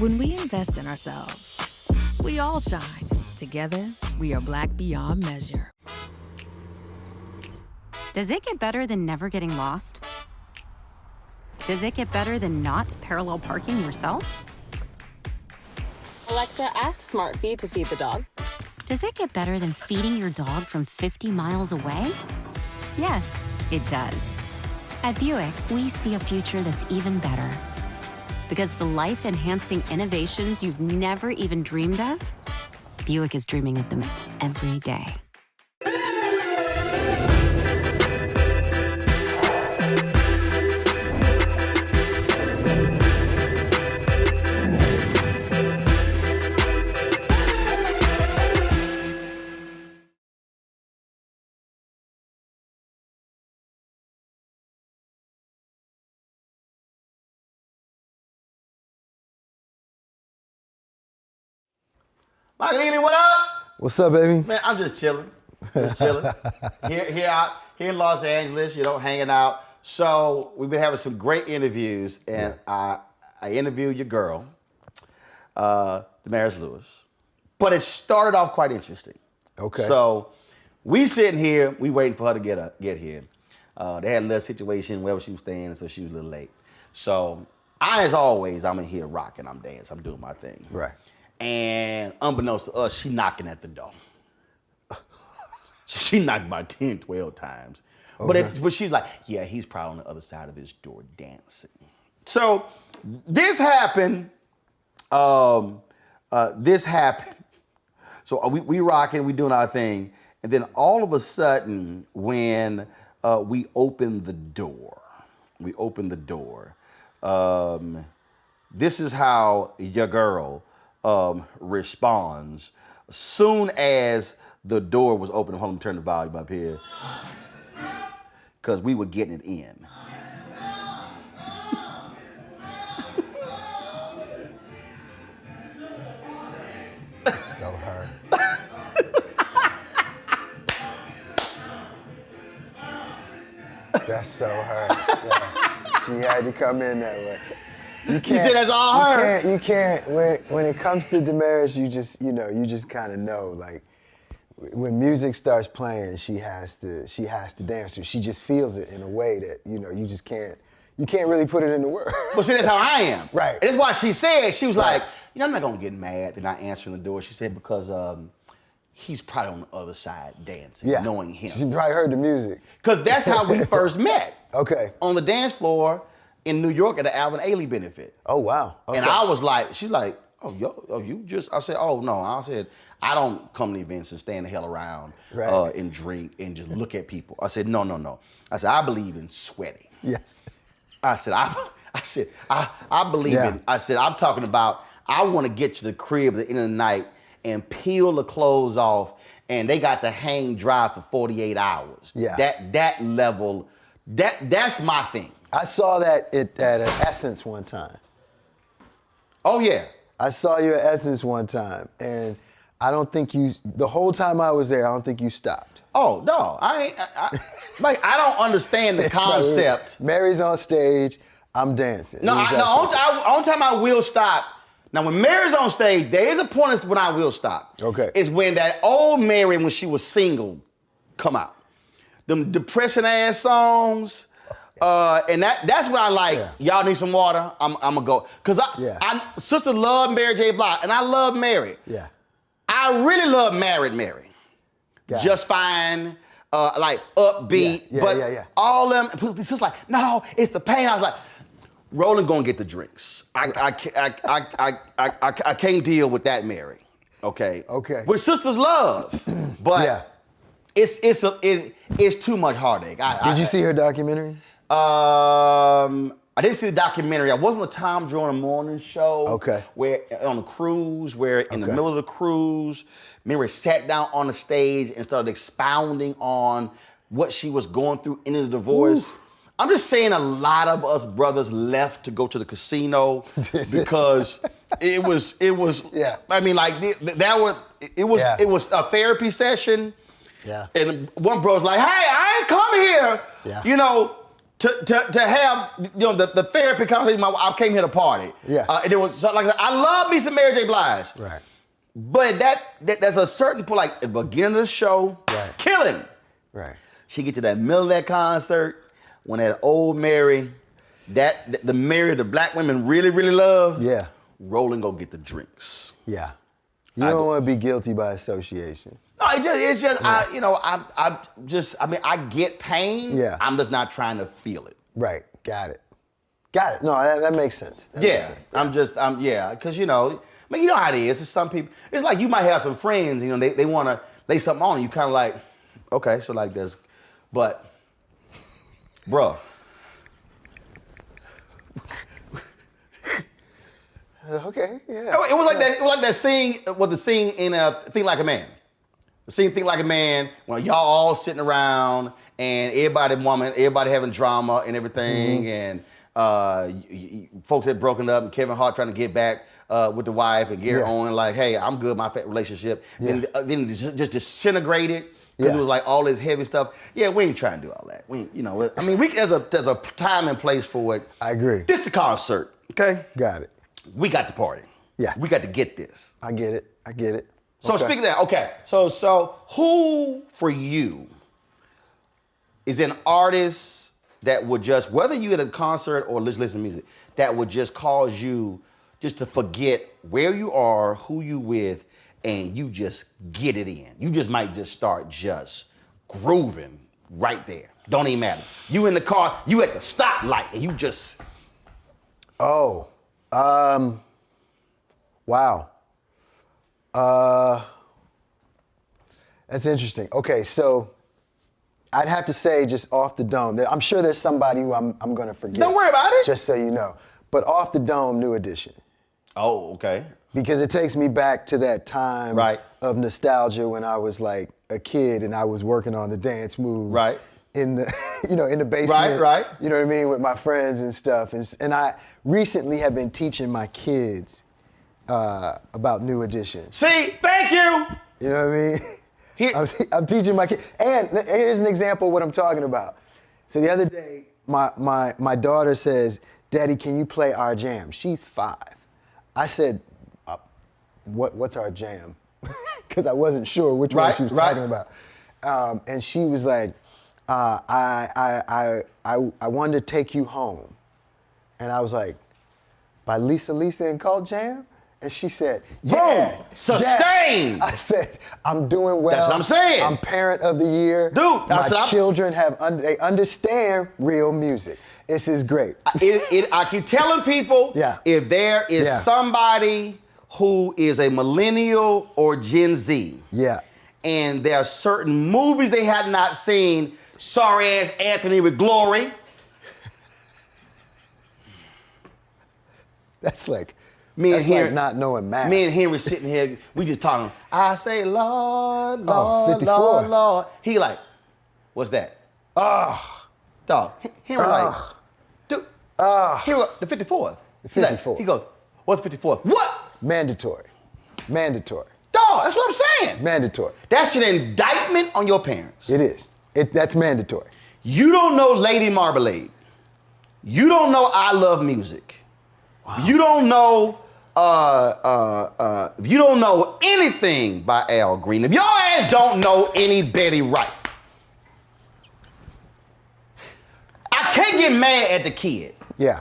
When we invest in ourselves, we all shine. Together, we are Black beyond measure. Does it get better than never getting lost? Does it get better than not parallel parking yourself? Alexa, ask Smart Feed to feed the dog. Does it get better than feeding your dog from 50 miles away? Yes, it does. At Buick, we see a future that's even better. Because the life-enhancing innovations you've never even dreamed of, Buick is dreaming of them every day. Michael Ealy, what up? What's up, baby? Man, I'm just chilling. Just chilling. here in Los Angeles, hanging out. So we've been having some great interviews, and I interviewed your girl, Damaris Lewis. But it started off quite interesting. Okay. So we sitting here, we waiting for her to get here. They had a little situation wherever she was staying, so she was a little late. So as always, I'm in here rocking, I'm dancing, I'm doing my thing. Right. And unbeknownst to us, she knocking at the door. She knocked about 10, 12 times. Okay. But she's like, yeah, he's probably on the other side of this door dancing. So this happened. So we rocking, we doing our thing. And then all of a sudden, when we open the door, this is how your girl responds. Soon as the door was open, hold on, turn the volume up here, because we were getting it in. So her. That's so her. Yeah. She had to come in that way. You said that's all her? You can't. When it comes to Damaris, you just kind of know, like, when music starts playing, she has to dance to it. She just feels it in a way that, you can't really put it into words. Well, see, that's how I am. Right. And that's why she said, she was like, I'm not gonna get mad. They're not answering the door. She said, because he's probably on the other side dancing, knowing him. She probably heard the music. Because that's how we first met. Okay. On the dance floor in New York at the Alvin Ailey benefit. Oh, wow. Okay. And I was like, she's like, I said, oh, no. I said, I don't come to events and stand the hell around and drink and just look at people. I said, no. I said, I believe in sweating. Yes. I said, I believe in, I said, I'm talking about, I want to get to the crib at the end of the night and peel the clothes off, and they got to hang dry for 48 hours. Yeah. That level, that's my thing. I saw that at Essence one time. Oh, yeah. I saw you at Essence one time, and I don't think the whole time I was there, I don't think you stopped. Oh, no, I don't understand the concept. Like, Mary's on stage, I'm dancing. No, only time I will stop. Now, when Mary's on stage, there is a point when I will stop. Okay. It's when that old Mary, when she was single, come out. Them depressing ass songs. And that's when I like, y'all need some water, I'm gonna go. Cause I sister love Mary J. Blige, and I love Mary. Yeah. I really love Married Mary. Just Fine, like upbeat, all them, it's just like, no, it's the pain. I was like, Roland gonna get the drinks. I can't deal with that Mary. Okay. Which sisters love, but it's too much heartache. Did you see her documentary? I didn't see the documentary. I was on the Tom Jordan morning show. Okay. Where on a cruise, where in the middle of the cruise, Mary sat down on the stage and started expounding on what she was going through in the divorce. Ooh. I'm just saying a lot of us brothers left to go to the casino because it was I mean, like it was a therapy session. Yeah. And one bro's like, hey, I ain't come here, to have the therapy conversation. I came here to party. Yeah. And it was like I said, I love me some Mary J. Blige. Right. But there's a certain point, like at the beginning of the show, killing. Right. She get to that middle of that concert when that old Mary, the Mary the black women really, really love. Yeah. Roll and go get the drinks. Yeah. You don't want to be guilty by association. No, it's just I get pain. Yeah. I'm just not trying to feel it. Right. Got it. No, that makes sense. Makes sense. Because you know how it is. Some people, it's like you might have some friends, they want to lay something on you, kind of like, okay, so like this, but, bruh. Okay, yeah. It was like that. It was like that scene. The scene in Think Like a Man. The scene Think Like a Man when y'all all sitting around and everybody having drama and everything, and folks had broken up and Kevin Hart trying to get back with the wife and Gary Owen like, hey, I'm good, my relationship. Then it just disintegrated because it was like all this heavy stuff. Yeah, we ain't trying to do all that. We there's a time and place for it. I agree. This is a concert, okay? Got it. We got to party. Yeah. We got to get this. I get it. So speaking of that, okay. So who for you is an artist that would just, whether you at a concert or listen to music, that would just cause you just to forget where you are, who you with, and you just get it in. You just might just start just grooving right there. Don't even matter. You in the car, you at the stoplight, and you just. Oh. Wow. That's interesting. Okay, so I'd have to say just off the dome, I'm sure there's somebody who I'm gonna forget. Don't worry about it. Just so you know. But off the dome, New Edition. Oh, okay. Because it takes me back to that time of nostalgia when I was like a kid and I was working on the dance moves. Right. In the, in the basement. Right. You know what I mean? With my friends and stuff. And I recently have been teaching my kids about New Edition. See, thank you. You know what I mean? I'm teaching my kids. And here's an example of what I'm talking about. So the other day, my daughter says, Daddy, can you play our jam? She's 5. I said, what's our jam? Because I wasn't sure which one she was talking about. And she was like, I wanted to take you home. And I was like, by Lisa and Cult Jam? And she said, yes. Sustained. I said, I'm doing well. That's what I'm saying. I'm parent of the year. Dude, my children they understand real music. This is great. I keep telling people, if there is somebody who is a millennial or Gen Z, and there are certain movies they have not seen, sorry ass Anthony with Glory. That's like like not knowing math. Me and Henry sitting here, we just talking. I say, Lord, Lord, 54. Lord, Lord. He like, what's that? Dog. Henry like, dude. Henry, the 54th. The 54th. He goes, what's the 54th? What? Mandatory. Dog, that's what I'm saying. Mandatory. That's an indictment on your parents. It is. That's mandatory. You don't know Lady Marmalade. You don't know I Love Music. Wow. You don't know if you don't know anything by Al Green, if your ass don't know any Betty Wright, I can't get mad at the kid. Yeah.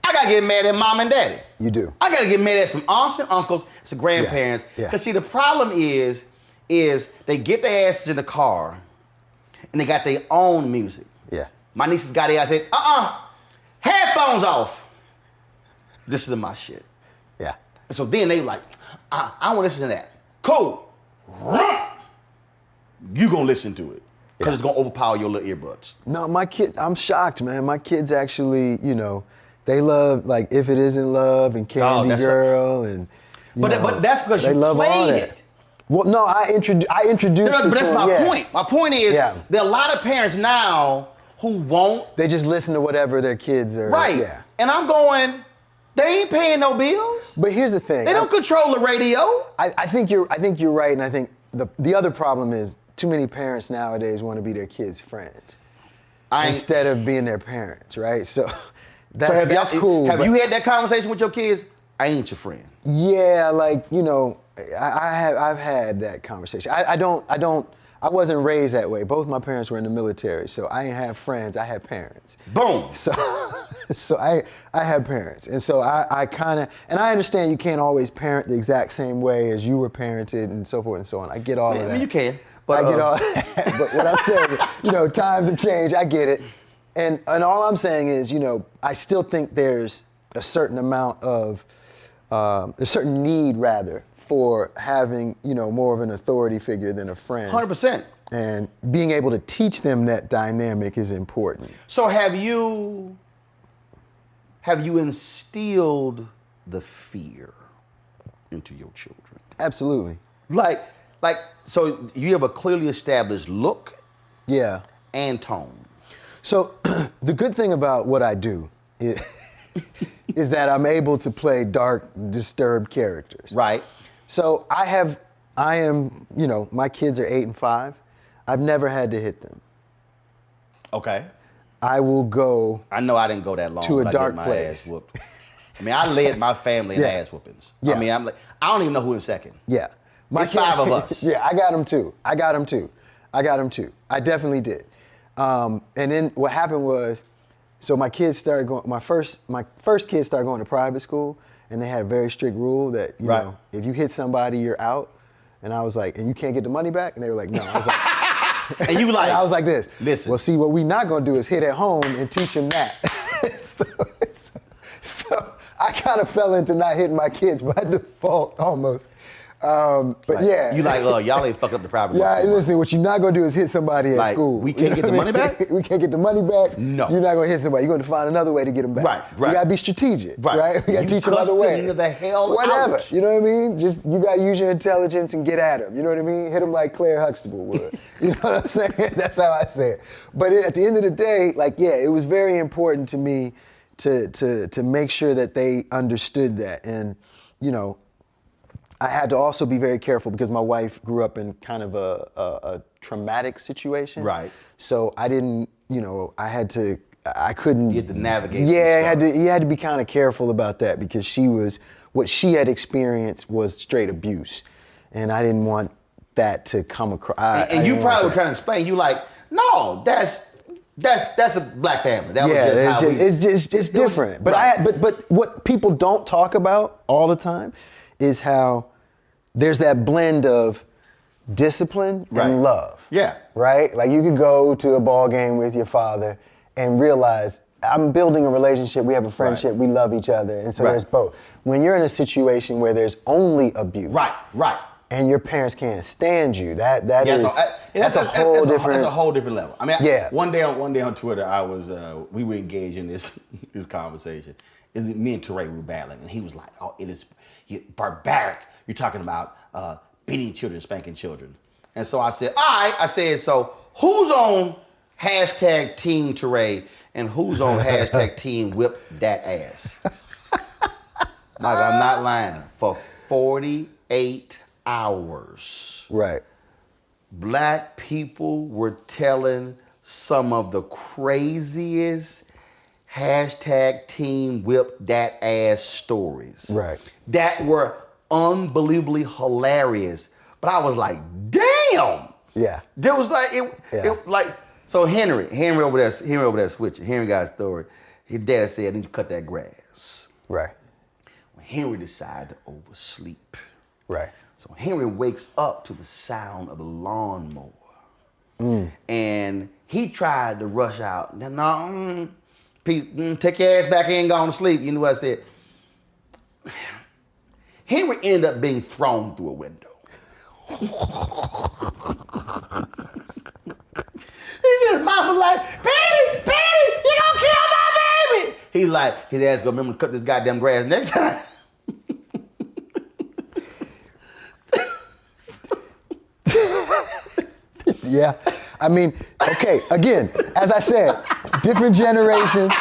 I gotta get mad at mom and daddy. You do. I gotta get mad at some aunts and uncles, some grandparents. Because see, the problem is they get their asses in the car and they got their own music. Yeah. My nieces got it. I said, headphones off. This is my shit. Yeah. And so then they like, I want to listen to that. Cool. You gonna listen to it. Because it's gonna overpower your little earbuds. No, my kid, I'm shocked, man. My kids actually, they love like If It Isn't Love and Candy Girl and but that's because they you love played all it. Well, no, I introduced but that's my yeah. point. My point is there are a lot of parents now who won't. They just listen to whatever their kids are. Right. Yeah. And I'm going, they ain't paying no bills. But here's the thing. They don't control the radio. I think you're right, and I think the other problem is too many parents nowadays want to be their kids' friends. instead of being their parents, right? So That's cool. Have but- you had that conversation with your kids? I ain't your friend. Yeah, like, you know, I've had that conversation. I wasn't raised that way. Both my parents were in the military, so I didn't have friends, I had parents. Boom. So I had parents. And so I kind of, and I understand you can't always parent the exact same way as you were parented and so forth and so on. I get all of that. I mean, you can. But I get all that. But what I'm saying, you know, times have changed, I get it. And all I'm saying is, you know, I still think there's a certain amount of, a certain need rather, for having, you know, more of an authority figure than a friend. 100%. And being able to teach them that dynamic is important. So have you instilled the fear into your children? Absolutely. Like, so you have a clearly established look Yeah. and tone. So the good thing about what I do is that I'm able to play dark, disturbed characters. Right. So I am, you know, my kids are 8 and 5. I've never had to hit them. Okay. I will go. I know I didn't go that long. To a but I get dark my place. Ass whooped. I mean, I led my family in Yeah. ass whoopings. Yeah. I mean, I don't even know who in second. Yeah. It's 5 of us. Yeah, I got them too. I definitely did. And then what happened was, so my kids started going, my first kids started going to private school, and they had a very strict rule that, you Right. know, if you hit somebody, you're out. And I was like, and you can't get the money back? And they were like, no. I was like, And you like, I was like this. Listen. Well, see, what we not gonna do is hit at home and teach them that. so I kind of fell into not hitting my kids by default almost. But yeah. You like, y'all ain't fucked up the private Yeah, school. listen, what you're not gonna do is hit somebody at Like, school. we can't You get know the what money I mean? back? We can't get the money back. No. You're not gonna hit somebody. You're gonna find another way to get them back. Right. You gotta be strategic, right? We gotta You teach them cuss other way. them the hell Whatever, out. you know what I mean? Just, you gotta use your intelligence and get at them. You know what I mean? Hit them like Claire Huxtable would. You know what I'm saying? That's how I say it. But at the end of the day, like, yeah, it was very important to me to make sure that they understood that. And, you know, I had to also be very careful because my wife grew up in kind of a traumatic situation. Right. So I didn't, you know, I couldn't. You had to navigate. Yeah, you had to be kind of careful about that because what she had experienced was straight abuse. And I didn't want that to come across. And you probably were trying to explain, you like, no, that's a black family. That was just how it's different. But right. but what people don't talk about all the time is how there's that blend of discipline Right. and love. Yeah. Right? Like you could go to a ball game with your father and realize I'm building a relationship, we have a friendship, Right. we love each other. And so Right. there's both. When you're in a situation where there's only abuse. Right. And your parents can't stand you. That's a whole different level. I mean, Yeah. one day on Twitter, I was we were engaged in this conversation. Me and Teray were battling, and he was like, "Oh, it is barbaric. You're talking about beating children, spanking children." And so I said, "All right." I said, "So who's on hashtag Team Teray and who's on hashtag Team Whip That Ass?" Like, I'm not lying. For 48 hours. Right. Black people were telling some of the craziest hashtag Team Whip That Ass stories. Right. That were unbelievably hilarious. But I was like, damn. Yeah. There was like, Yeah. it like, so Henry over there switching. Henry got a story. His dad said, I need to cut that grass. Right. When Henry decided to oversleep. Right. So Henry wakes up to the sound of a lawnmower. And he tried to rush out. No, take your ass back in, gone to sleep. You know what I said? Henry ended up being thrown through a window. His mom was like, Patty, you gonna kill my baby. He's like, his ass gonna remember to cut this goddamn grass next time. Yeah. I mean, okay, again, as I said, different generations,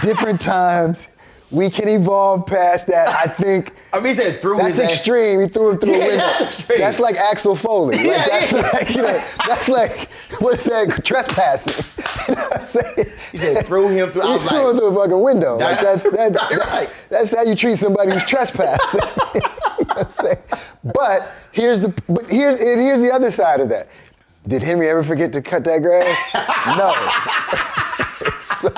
different times. We can evolve past that. I think I mean, he said through That's his ass. extreme. He threw him through a window. That's extreme. That's like Axel Foley. Like, Yeah, that's yeah. like, that's like, what is that? Trespassing. You know what I'm saying? He said threw him through. I You was threw him like, through a fucking window. Like Right. that's how you treat somebody who's trespassing. You know what I'm saying? But here's the other side of that. Did Henry ever forget to cut that grass? No. So,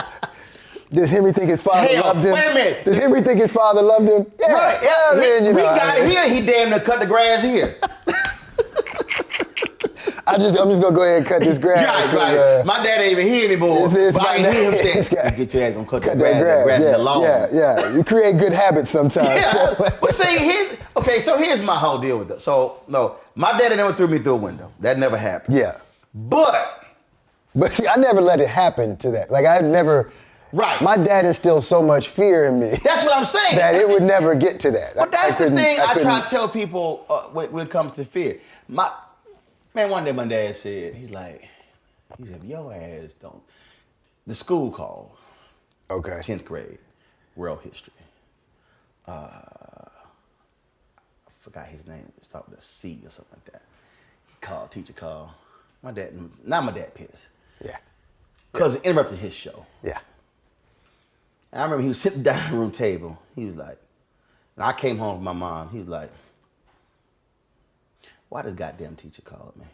does Henry think his father loved him? Wait a minute. Does Henry think his father loved him? Yeah. right, yeah, Well, then, you we know, got it here. He damn near cut the grass here. I'm just gonna go ahead and cut this grass. Right. My dad ain't even here anymore. It's But I my hear him dad. say, It's got- "You get your ass gonna cut Cut that that grass. that lawn." Yeah. You create good habits sometimes. Yeah, but see, here's my whole deal with it. So, no, my daddy never threw me through a window. That never happened. Yeah. But see, I never let it happen to that. Like, I never. Right. My dad instilled so much fear in me that's what I'm saying. that it would never get to that. But that's the thing I try couldn't- to tell people when it comes to fear. One day my dad said, he said, your ass don't. The school called. Okay. 10th grade, world history. I forgot his name. It started with a C or something like that. Teacher called. My dad pissed. Yeah. Because it interrupted his show. Yeah. And I remember he was sitting down at the room table. He was like, and I came home with my mom. He was like, why this goddamn teacher called me?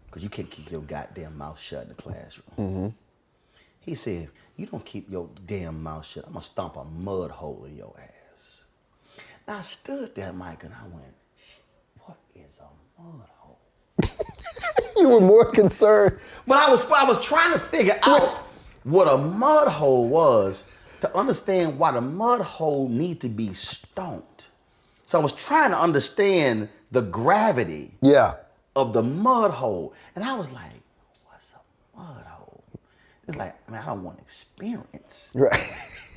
Because you can't keep your goddamn mouth shut in the classroom. Mm-hmm. He said, you don't keep your damn mouth shut, I'm going to stomp a mud hole in your ass. Now I stood there, Mike, and I went, what is a mud hole? You were more concerned. But I was trying to figure out what a mud hole was to understand why the mud hole need to be stomped. So I was trying to understand the gravity Yeah. of the mud hole. And I was like, what's a mud hole? It's like, I don't want experience. Right.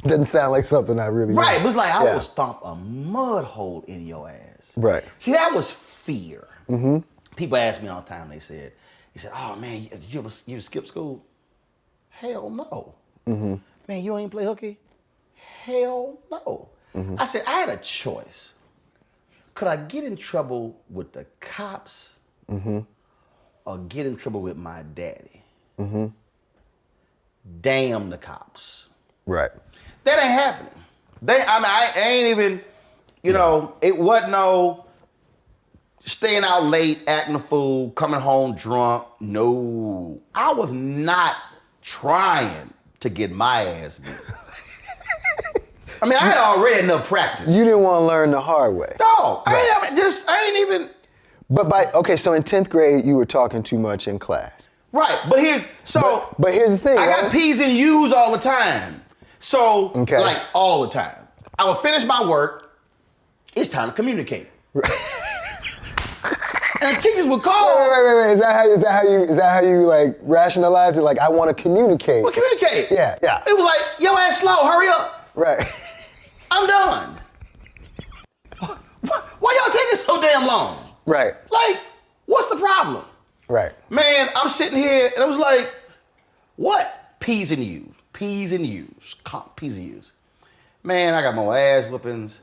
Doesn't sound like something I really Right, want. it was like, I Yeah. will stomp a mud hole in your ass. Right. See, that was fear. Mm-hmm. People ask me all the time, he said, oh man, did you ever skip school? Hell no. Mm-hmm. Man, you don't even play hooky? Hell no. Mm-hmm. I said, I had a choice. Could I get in trouble with the cops or get in trouble with my daddy? Mm-hmm. Damn the cops. Right. That ain't happening. I ain't even, you know, it wasn't no staying out late, acting a fool, coming home drunk. No. I was not trying to get my ass beat. I mean, I had already enough practice. You didn't want to learn the hard way. No, Right. I ain't even. But so in 10th grade, you were talking too much in class. Right, but here's the thing. I got right? P's and U's all the time. So, Okay. like all the time. I would finish my work. It's time to communicate. And the teachers would call. Wait. Is that how you like rationalize it? Like, I want to communicate. Well, communicate. Yeah. It was like, yo ass slow, hurry up. Right. I'm done. Why y'all taking so damn long? Right. Like, what's the problem? Right. Man, I'm sitting here and I was like, what? P's and U's. P's and U's. P's and U's. Man, I got more ass whoopings.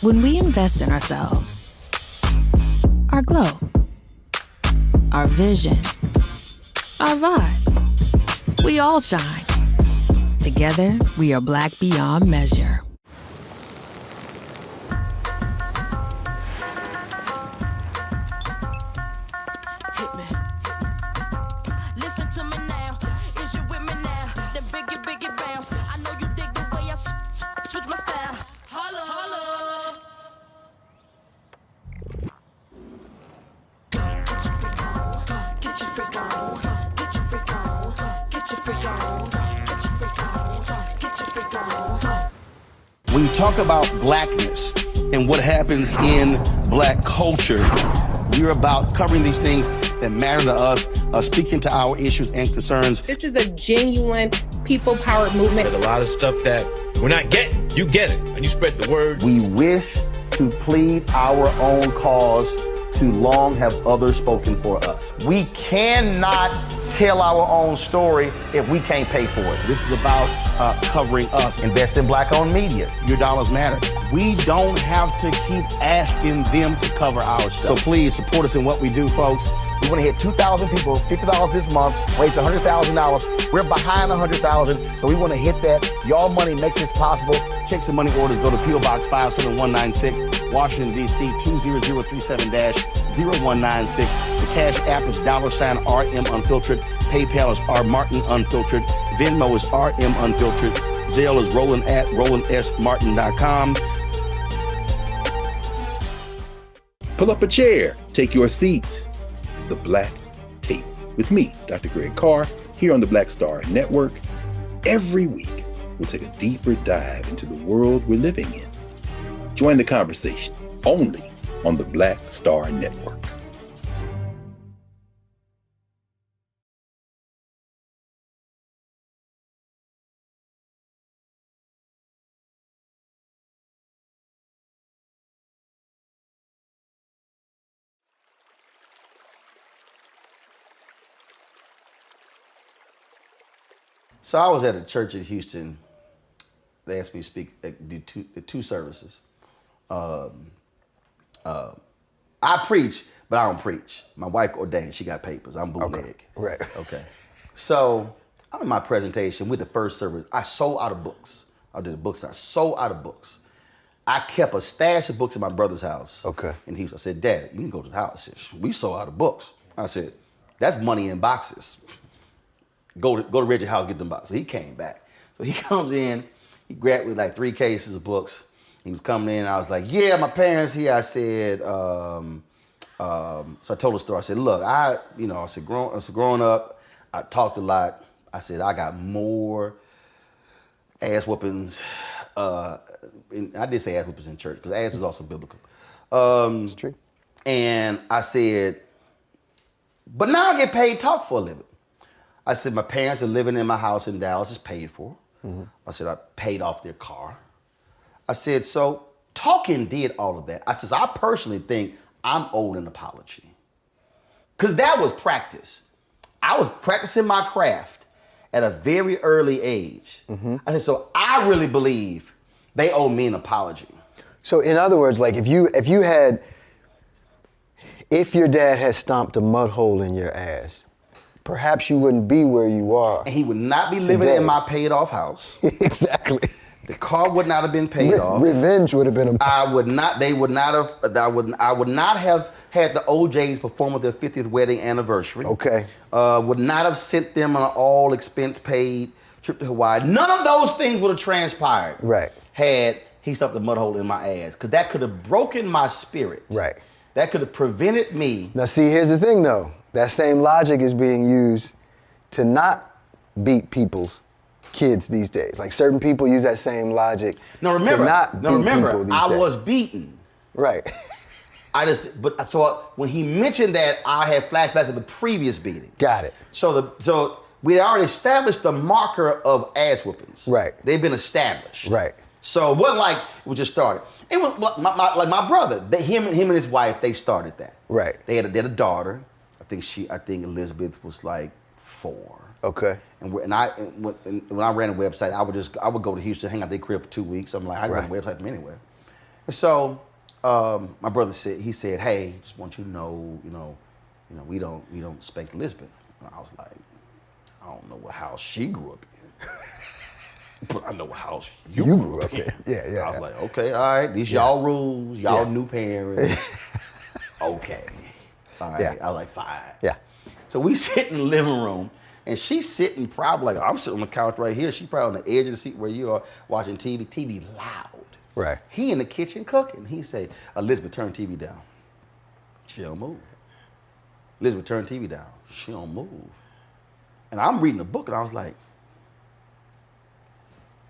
When we invest in ourselves, our glow, our vision, our vibe, we all shine. Together, we are black beyond measure. Listen to me now. Is you with me now? Then biggie bounce. I know you dig the way I switch my style. Holla, holla. Get your freak on. Get your freak on. Get your freak on. Get your freak on. Get your freak on. Get your freak on. When you talk about blackness and what happens in black culture, we're about covering these things that matter to us, speaking to our issues and concerns. This is a genuine people-powered movement. There's a lot of stuff that we're not getting. You get it, and you spread the word. We wish to plead our own cause too long have others spoken for us. We cannot tell our own story if we can't pay for it. This is about covering us. Invest in black-owned media. Your dollars matter. We don't have to keep asking them to cover our So stuff. please support us in what we do, folks. We want to hit 2,000 people, $50 this month, raise $100,000. We're behind 100,000, so we want to hit that. Y'all money makes this possible. Checks and money orders go to P.O. Box 57196, Washington, D.C. 20037-0196. The Cash App is $RM Unfiltered. PayPal is R Martin Unfiltered. Venmo is RM Unfiltered. Zelle is Roland at RolandSMartin.com. Pull up a chair, take your seat. The Black Tape with me, Dr. Greg Carr, here on the Black Star Network. Every week, we'll take a deeper dive into the world we're living in. Join the conversation only on the Black Star Network. So I was at a church in Houston. They asked me to speak, do two services. I preach, but I don't preach. My wife ordained, she got papers. I'm bootleg. Right. Okay. So I'm in my presentation with the first service. I sold out of books. I did the books. I sold out of books. I kept a stash of books in my brother's house. Okay. And he, I said, Dad, you can go to the house. I said, we sold out of books. I said, that's money in boxes. Go to Reggie's house, get them boxes. So he came back. So he comes in, he grabbed me like 3 cases of books. He was coming in, I was like, yeah, my parents here. I said, so I told the story. I said, look, growing up, I talked a lot. I said, I got more ass whoopings. I did say ass whoopings in church, because ass is also biblical. It's true. And I said, but now I get paid to talk for a living. I said, my parents are living in my house in Dallas, it's paid for. Mm-hmm. I said, I paid off their car. I said, so talking did all of that. I said, so I personally think I'm owed an apology. Because that was practice. I was practicing my craft at a very early age. Mm-hmm. I said, so I really believe they owe me an apology. So in other words, like if your dad had stomped a mud hole in your ass, perhaps you wouldn't be where you are. And he would not be today. living in my paid off house. Exactly. The car would not have been paid off. Revenge would have been a I would not have had the OJs perform at their 50th wedding anniversary. Okay. Would not have sent them on an all expense paid trip to Hawaii. None of those things would have transpired. Right. Had he stuffed a mud hole in my ass. Because that could have broken my spirit. Right. That could have prevented me. Now see, here's the thing though. That same logic is being used to not beat people's kids these days. Like certain people use that same logic to not beat people these days. I was beaten. Right. So when he mentioned that, I had flashbacks to the previous beating. Got it. So we had already established the marker of ass whoopings. Right. They've been established. Right. So it wasn't like it just started. It was like my brother. Him and his wife, they started that. Right. They had a daughter. I think Elizabeth was like 4. Okay. And when I ran a website, I would go to Houston, hang out at their crib for 2 weeks. I'm like, I run a website from anywhere. And so my brother said, hey, just want you to know, we don't spank Elizabeth. And I was like, I don't know what house she grew up in, but I know what house you grew up in. Yeah. I was like, okay, all right, these y'all rules, y'all new parents. Okay. All right, Yeah. I was like 5. Yeah. So we sit in the living room, and she's sitting probably like, I'm sitting on the couch right here. She's probably on the edge of the seat where you are watching TV. TV loud. Right. He in the kitchen cooking. He say, Elizabeth, turn TV down. She don't move. Elizabeth, turn TV down. She don't move. And I'm reading a book, and I was like,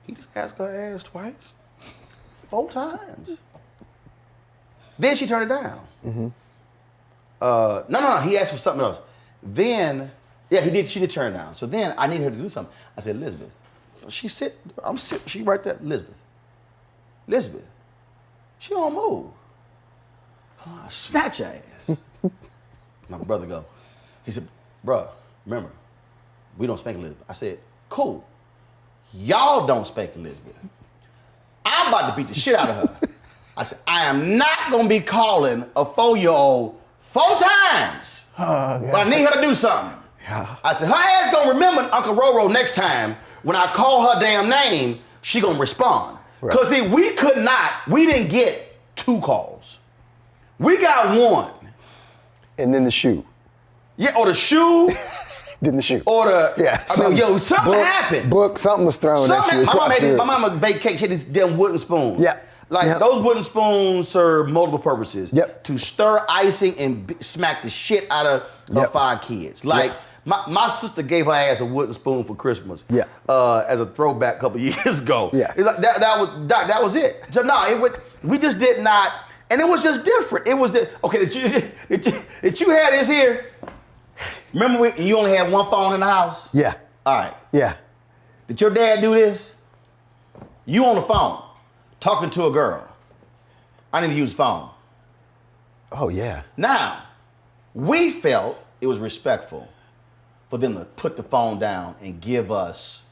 he just asked her ass twice, 4 times. Then she turned it down. Mm-hmm. No. He asked for something else. Then, yeah, she did turn it down. So then I needed her to do something. I said, Elizabeth, she right there, Elizabeth, she don't move. Snatch your ass. My brother go. He said, bruh, remember, we don't spank Elizabeth. I said, cool. Y'all don't spank Elizabeth. I'm about to beat the shit out of her. I said, I am not gonna be calling a 4-year-old 4 times. But I need her to do something. Yeah. I said, her ass gonna remember Uncle Roro next time when I call her damn name, she gonna respond. Right. Cause see, we didn't get 2 calls. We got 1. And then the shoe. Yeah, or the shoe. Then the shoe. Or the, yeah. Something happened. Something was thrown at you. My mama baked cake, hit these damn wooden spoons. Yeah. Like those wooden spoons serve multiple purposes. Yep. To stir icing and smack the shit out of her 5 kids. Like my sister gave her ass a wooden spoon for Christmas. Yeah. As a throwback a couple years ago. Yeah. It's like that was it. So no, we just did not, and it was just different. It was okay. That you had this here. Remember you only had 1 phone in the house? Yeah. All right. Yeah. Did your dad do this? You on the phone, talking to a girl. I need to use the phone. Oh, yeah. Now, we felt it was respectful for them to put the phone down and give us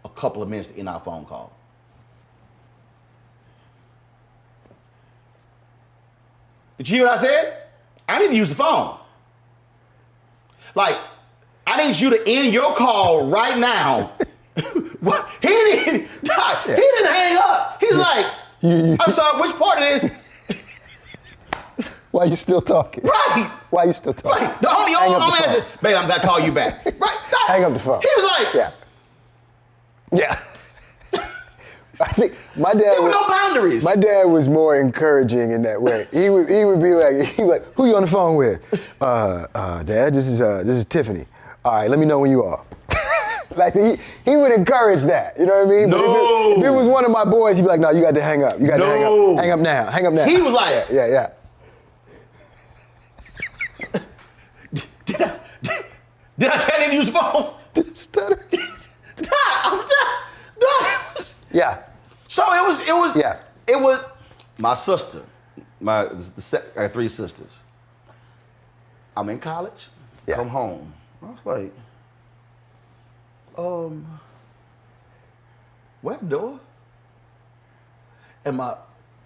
a couple of minutes to end our phone call. Did you hear what I said? I need to use the phone. Like, I need you to end your call right now. He didn't hang up. He's like, I'm sorry, which part of this? Why you still talking? Right. Why you still talking? Right. The only answer, babe, I'm gonna call you back. Right. Hang up the phone. He was like, yeah. I think my dad. There were no boundaries. My dad was more encouraging in that way. He would be like, who you on the phone with? Dad, this is Tiffany. All right, let me know when you are. Like he would encourage that. You know what I mean? No. But if it was one of my boys, he'd be like, no, you got to hang up. You got to hang up. Hang up now. Hang up now. He was like, yeah. Did I say I didn't use the phone? Did I stutter? I'm done. Yeah. So it was. Yeah. It was my sister. I got 3 sisters. I'm in college. Yeah. Come home. I was like, what door? And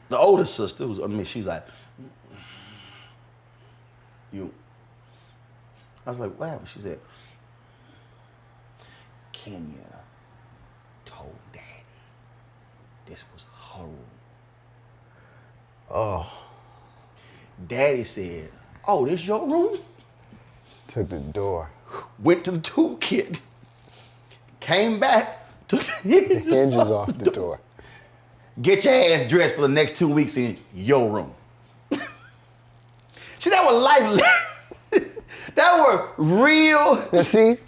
the oldest sister who's under me, she's like, you. I was like, what happened? She said, Kenya told Daddy this was her room. Oh. Daddy said, oh, this your room? Took the door. Went to the toolkit. Came back, took the hinges off the door. Get your ass dressed for the next 2 weeks in your room. See, that was life. That were real. Now see,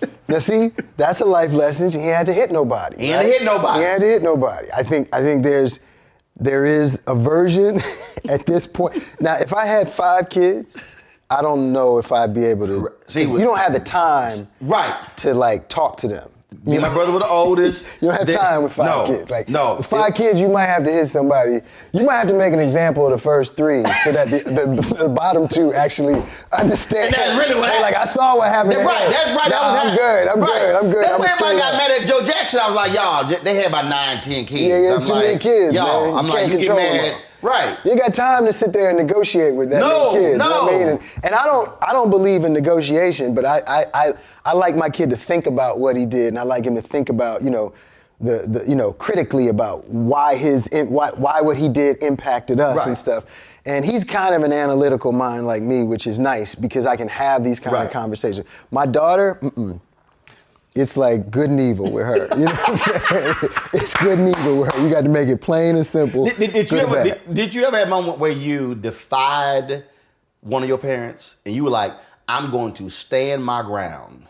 that's a life lesson. He had to hit nobody. He had to hit nobody. He had to hit nobody. I think there is a version at this point. Now, if I had 5 kids, I don't know if I'd be able to. See, you don't have the time, to like talk to them. Me and my brother were the oldest. You don't have time with 5 kids. Like, no. With 5 kids, you might have to hit somebody. You might have to make an example of the first 3 so that the bottom 2 actually understand. And that's really what happened. Like, I saw what happened. That's right. I'm good. I'm good. That's why everybody got mad at Joe Jackson. I was like, y'all, they had about 9, 10 kids. Yeah, too many kids, y'all, man. I'm like, you get mad. Right. You got time to sit there and negotiate with that many kids. You know what I mean? And I don't believe in negotiation, but I like my kid to think about what he did, and I like him to think about, the critically about why what he did impacted us and stuff. And he's kind of an analytical mind like me, which is nice because I can have these kind of conversations. My daughter, it's like good and evil with her. You know what I'm saying? It's good and evil with her. You got to make it plain and simple. Did you ever have a moment where you defied one of your parents and you were like, I'm going to stand my ground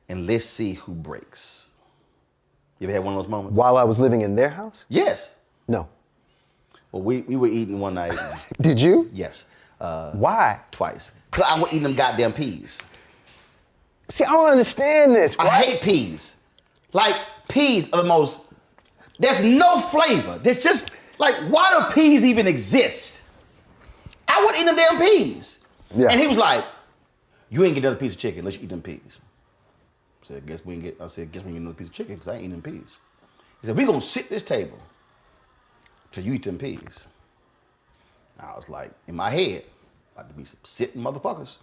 and let's see who breaks? You ever had one of those moments? While I was living in their house? Yes. No. Well, we were eating one night. Did you? Yes. Why? Twice. Because I was eating them goddamn peas. See, I don't understand this. I hate peas. Like, peas are the most, there's no flavor. There's just, like, why do peas even exist? I I wouldn't eat them damn peas. Yeah. And he was like, you ain't get another piece of chicken unless you eat them peas. I said, guess we can get another piece of chicken because I ain't eating them peas. He said, we gonna sit this table till you eat them peas. I was like, in my head, about to be some sitting motherfuckers.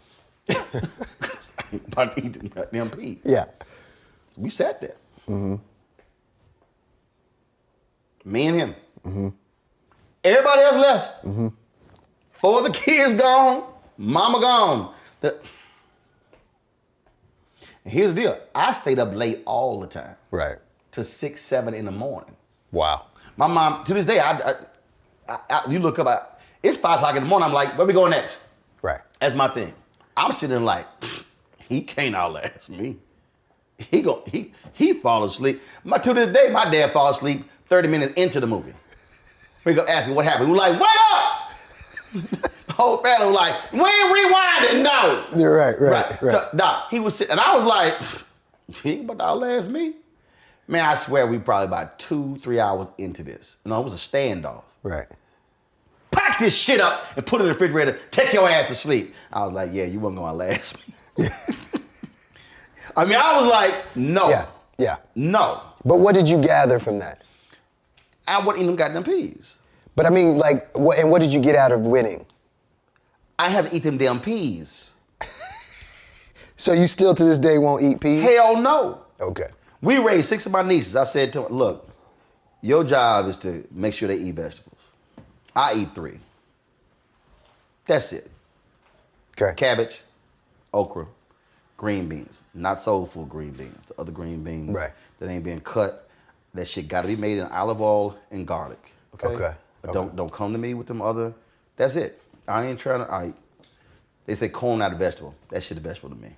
Cause I ain't about to eat them goddamn peas. Yeah. So we sat there. Me and him. Everybody else left. 4 of the kids gone, mama gone. And here's the deal. I stayed up late all the time. Right. To 6, 7 in the morning. Wow. My mom, to this day, you look up, it's 5 o'clock in the morning, I'm like, where we going next? Right. That's my thing. I'm sitting like, he can't outlast me. He fall asleep. To this day, my dad fall asleep 30 minutes into the movie. We go ask him what happened. We're like, wake up! The whole family was like, we ain't rewinding, no. You're right. So, Doc, he was sitting, and I was like, he ain't about to outlast me. Man, I swear we probably about 2-3 hours into this. No, it was a standoff. Right. Pack this shit up and put it in the refrigerator. Take your ass to sleep. I was like, yeah, you weren't gonna last me. I mean, I was like, no. Yeah. No. But what did you gather from that? I wouldn't eat them goddamn peas. But I mean, like, what did you get out of winning? I had to eat them damn peas. So you still to this day won't eat peas? Hell no. Okay. We raised 6 of my nieces. I said to them, look, your job is to make sure they eat vegetables. I eat 3. That's it. Okay. Cabbage, okra, green beans. Not soulful green beans. The other green beans that ain't being cut. That shit gotta be made in olive oil and garlic. Okay. But don't come to me with them other. That's it. I ain't trying to. They say corn not a vegetable. That shit a vegetable to me.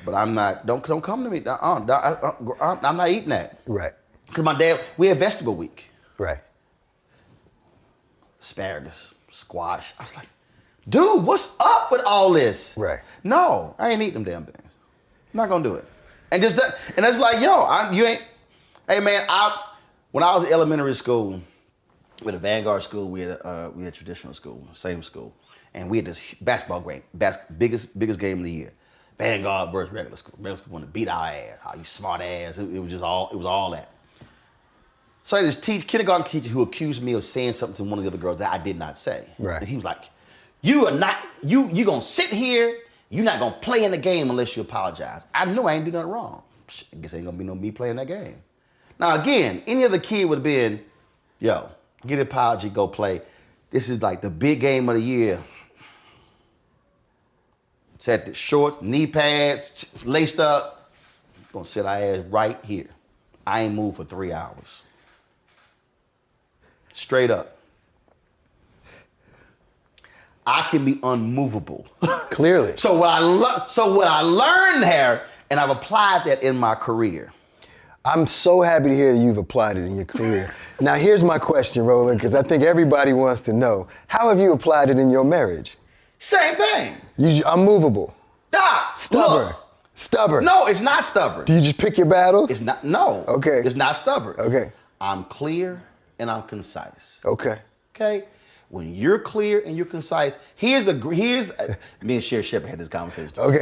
But I'm not. Don't come to me. I'm not eating that. Right. Because my dad, we had vegetable week. Right. Asparagus, squash. I was like, dude, what's up with all this? Right. No, I ain't eating them damn things. I'm not gonna do it. And that's like, yo, you ain't. Hey man, when I was in elementary school, with a Vanguard school, we had traditional school, same school, and we had this basketball game, biggest game of the year. Vanguard versus regular school. Regular school wanted to beat our ass. How you smart ass. It was all that. So I had this kindergarten teacher who accused me of saying something to one of the other girls that I did not say. Right. And he was like, you gonna sit here, you're not gonna play in the game unless you apologize. I know I ain't do nothing wrong. I guess ain't gonna be no me playing that game. Now again, any other kid would have been, yo, get an apology, go play. This is like the big game of the year. Set the shorts, knee pads, laced up. Gonna sit our ass right here. I ain't moved for 3 hours. Straight up. I can be unmovable. Clearly. So what I learned there, and I've applied that in my career. I'm so happy to hear that you've applied it in your career. Now here's my question, Roland, because I think everybody wants to know. How have you applied it in your marriage? Same thing. Unmovable. Doc, stubborn. Look. Stubborn. No, it's not stubborn. Do you just pick your battles? It's not. No. Okay. It's not stubborn. Okay. I'm clear and I'm concise. Okay. Okay. When you're clear and you're concise, here's me and Sherry Shepherd had this conversation. Okay.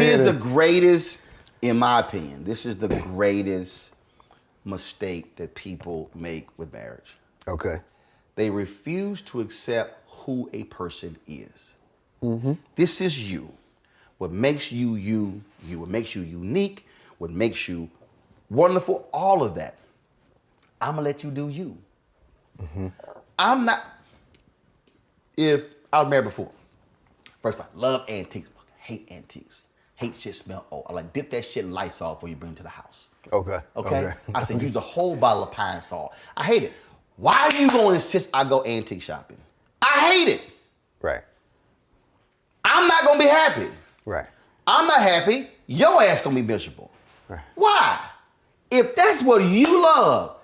Here's the greatest, in my opinion, this is the greatest mistake that people make with marriage. Okay. They refuse to accept who a person is. Mm-hmm. This is you. What makes you you, what makes you unique, what makes you wonderful, all of that. I'm gonna let you do you. Mm-hmm. I'm not, if I was married before, first of all, love antiques, hate antiques, hate shit smell old. I like dip that shit in Lysol before you bring it to the house. Okay. I said use the whole bottle of Pine Sol. I hate it. Why are you gonna insist I go antique shopping? I hate it. Right. I'm not gonna be happy. Right. I'm not happy. Your ass gonna be miserable. Right. Why? If that's what you love,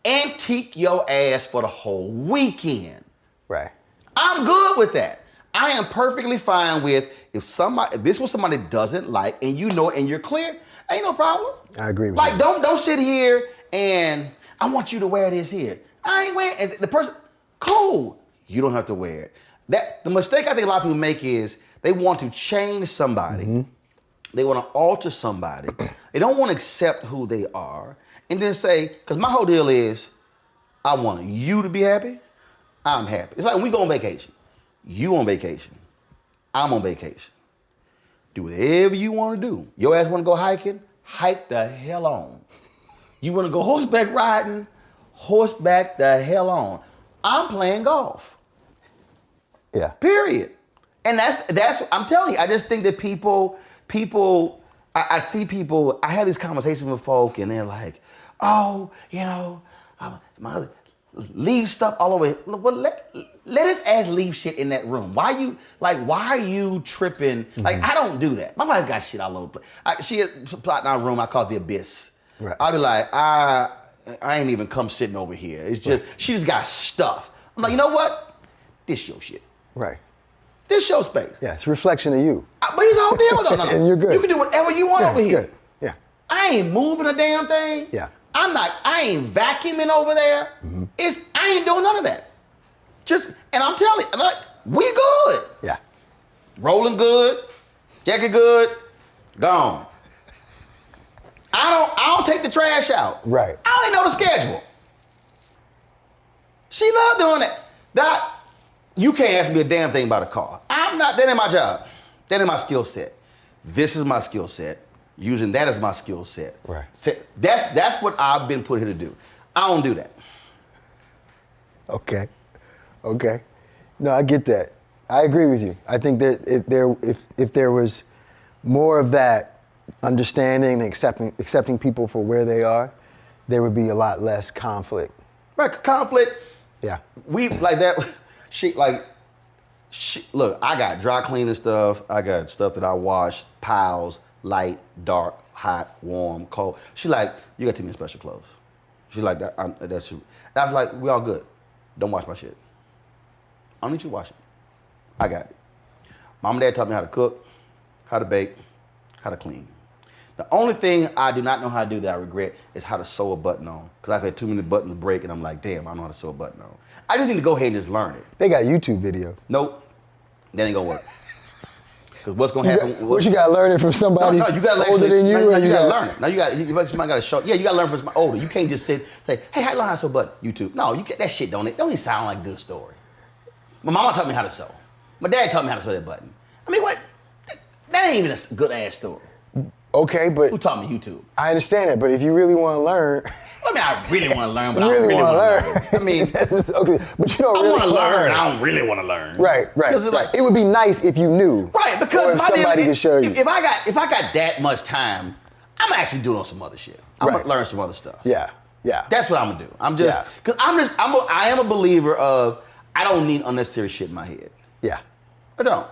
antique your ass for the whole weekend. Right. I'm good with that. I am perfectly fine with if this was somebody doesn't like and you know it and you're clear, ain't no problem. I agree with like, you. don't sit here and I want you to wear this here. I ain't wearing it. The person, cool. You don't have to wear it. the mistake I think a lot of people make is they want to change somebody. They want to alter somebody. They don't want to accept who they are. And then say, because my whole deal is, I want you to be happy, I'm happy. It's like when we go on vacation. You on vacation, I'm on vacation. Do whatever you want to do. Your ass want to go hiking? Hike the hell on. You want to go horseback riding? Horseback the hell on. I'm playing golf. Yeah. Period. And that's I'm telling you, I just think that people, I see people, I have these conversations with folk and they're like, oh, leave stuff all over. Well, let his ass leave shit in that room. Why are you tripping? Like, I don't do that. My wife got shit all over the place. She had plotting our room, I call it the abyss. Right. I'll be like, I ain't even come sitting over here. It's just, she just got stuff. I'm like, you know what? This your shit. Right. This your space. Yeah, it's a reflection of you. But it's a whole deal. No. And you're good. You can do whatever you want over it's here. Good. Yeah. I ain't moving a damn thing. Yeah. I ain't vacuuming over there. I ain't doing none of that. And I'm telling you, we good. Yeah. Rolling good, jacket good, gone. I don't take the trash out. Right. I don't even know the schedule. She loved doing that. Doc, you can't ask me a damn thing about a car. That ain't my job. That ain't my skill set. This is my skill set. Using that as my skill set. Right. That's what I've been put here to do. I don't do that. Okay. No, I get that. I agree with you. I think if there was more of that understanding and accepting people for where they are, there would be a lot less conflict. Right, conflict. Yeah. We like that. Look, I got dry cleaning stuff. I got stuff that I wash, piles, light, dark, hot, warm, cold. She like, you got too many special clothes. She like, that's you. And I was like, we all good. Don't wash my shit. I don't need you to wash it. I got it. Mom and Dad taught me how to cook, how to bake, how to clean. The only thing I do not know how to do that I regret is how to sew a button on. Because I've had too many buttons break and I'm like, damn, I don't know how to sew a button on. I just need to go ahead and just learn it. They got YouTube videos. Nope. That ain't gonna work. Because what's gonna happen? You gotta learn it from somebody you gotta older than you. No, you gotta learn it. Now somebody gotta show. Yeah, you gotta learn from somebody older. You can't just say, hey, how you learn how to sew a button? YouTube. No, that shit don't even sound like a good story. My mama taught me how to sew. My dad taught me how to sew that button. I mean, what? That ain't even a good ass story. Okay, but who taught me YouTube? I understand that, but if you really want to learn, I mean, I really want to learn, but I don't really want to learn. I mean, okay, but you don't really want to learn. learn. I don't really want to learn. Right. Like, it would be nice if you knew. Right, because or if somebody could show you. If I got that much time, I'm actually doing some other shit. I'm gonna learn some other stuff. Yeah. That's what I'm gonna do. I am a believer of I don't need unnecessary shit in my head. Yeah. I don't.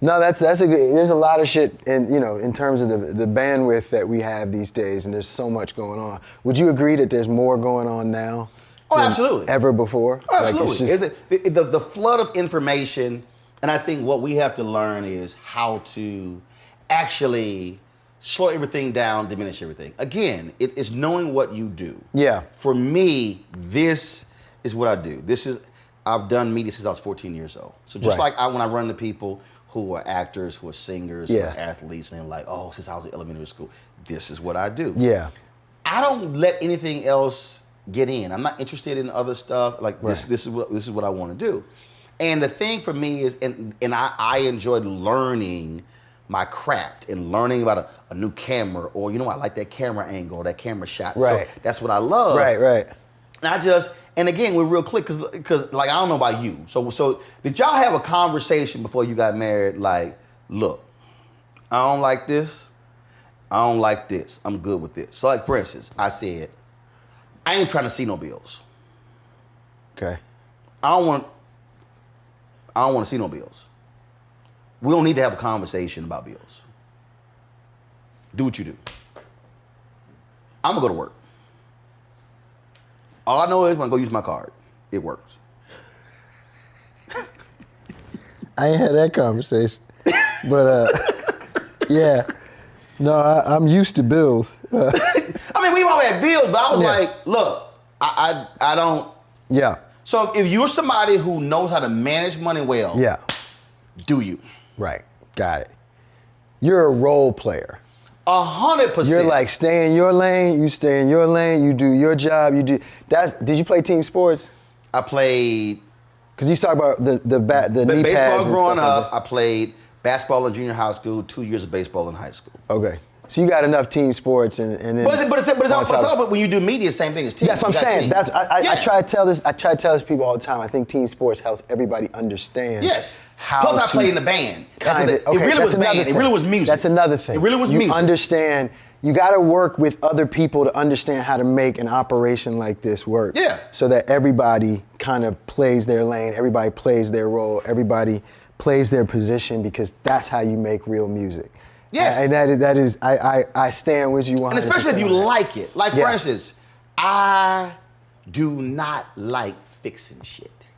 No, that's a good. There's a lot of shit, in terms of the bandwidth that we have these days, and there's so much going on. Would you agree that there's more going on now? Oh, absolutely. Ever before? Oh, absolutely. Like it's just, the flood of information, and I think what we have to learn is how to actually slow everything down, diminish everything. Again, it's knowing what you do. Yeah. For me, this is what I do. I've done media since I was 14 years old. So just like when I run into people who are actors, who are singers, who are athletes, and they're like, oh, since I was in elementary school, this is what I do. Yeah. I don't let anything else get in. I'm not interested in other stuff. Like this is what I want to do. And the thing for me is, and I enjoyed learning my craft and learning about a new camera, or I like that camera angle, that camera shot. Right. So that's what I love. Right. And again, we're real quick, because like, I don't know about you. So did y'all have a conversation before you got married? Like, look, I don't like this. I don't like this. I'm good with this. So like, for instance, I said, I ain't trying to see no bills. Okay. I don't want to see no bills. We don't need to have a conversation about bills. Do what you do. I'm gonna go to work. All I know is when I go use my card, it works. I ain't had that conversation, but yeah, no, I'm used to bills. I mean, we always had bills, but I was like, look, I don't. Yeah. So if you're somebody who knows how to manage money well, Yeah. do you? Right. Got it. You're a role player. 100%. You're like, stay in your lane, you stay in your lane, you do your job, did you play team sports? I played. Because you talk about the knee pads baseball and growing stuff up. I played basketball in junior high school, 2 years of baseball in high school. Okay. So you got enough team sports and then. But it's all when you do media, same thing as team. That's what I'm saying. I try to tell this. I try to tell this people all the time. I think team sports helps everybody understand. Yes. How Plus, I to played in the band. Kinda, it really was band. It really was music. That's another thing. It really was music. You understand. You got to work with other people to understand how to make an operation like this work. Yeah. So that everybody kind of plays their lane. Everybody plays their role. Everybody plays their position, because that's how you make real music. Yes. And that is I stand with you 100%. And especially if you on that. like it. Like, for instance, I do not like fixing shit.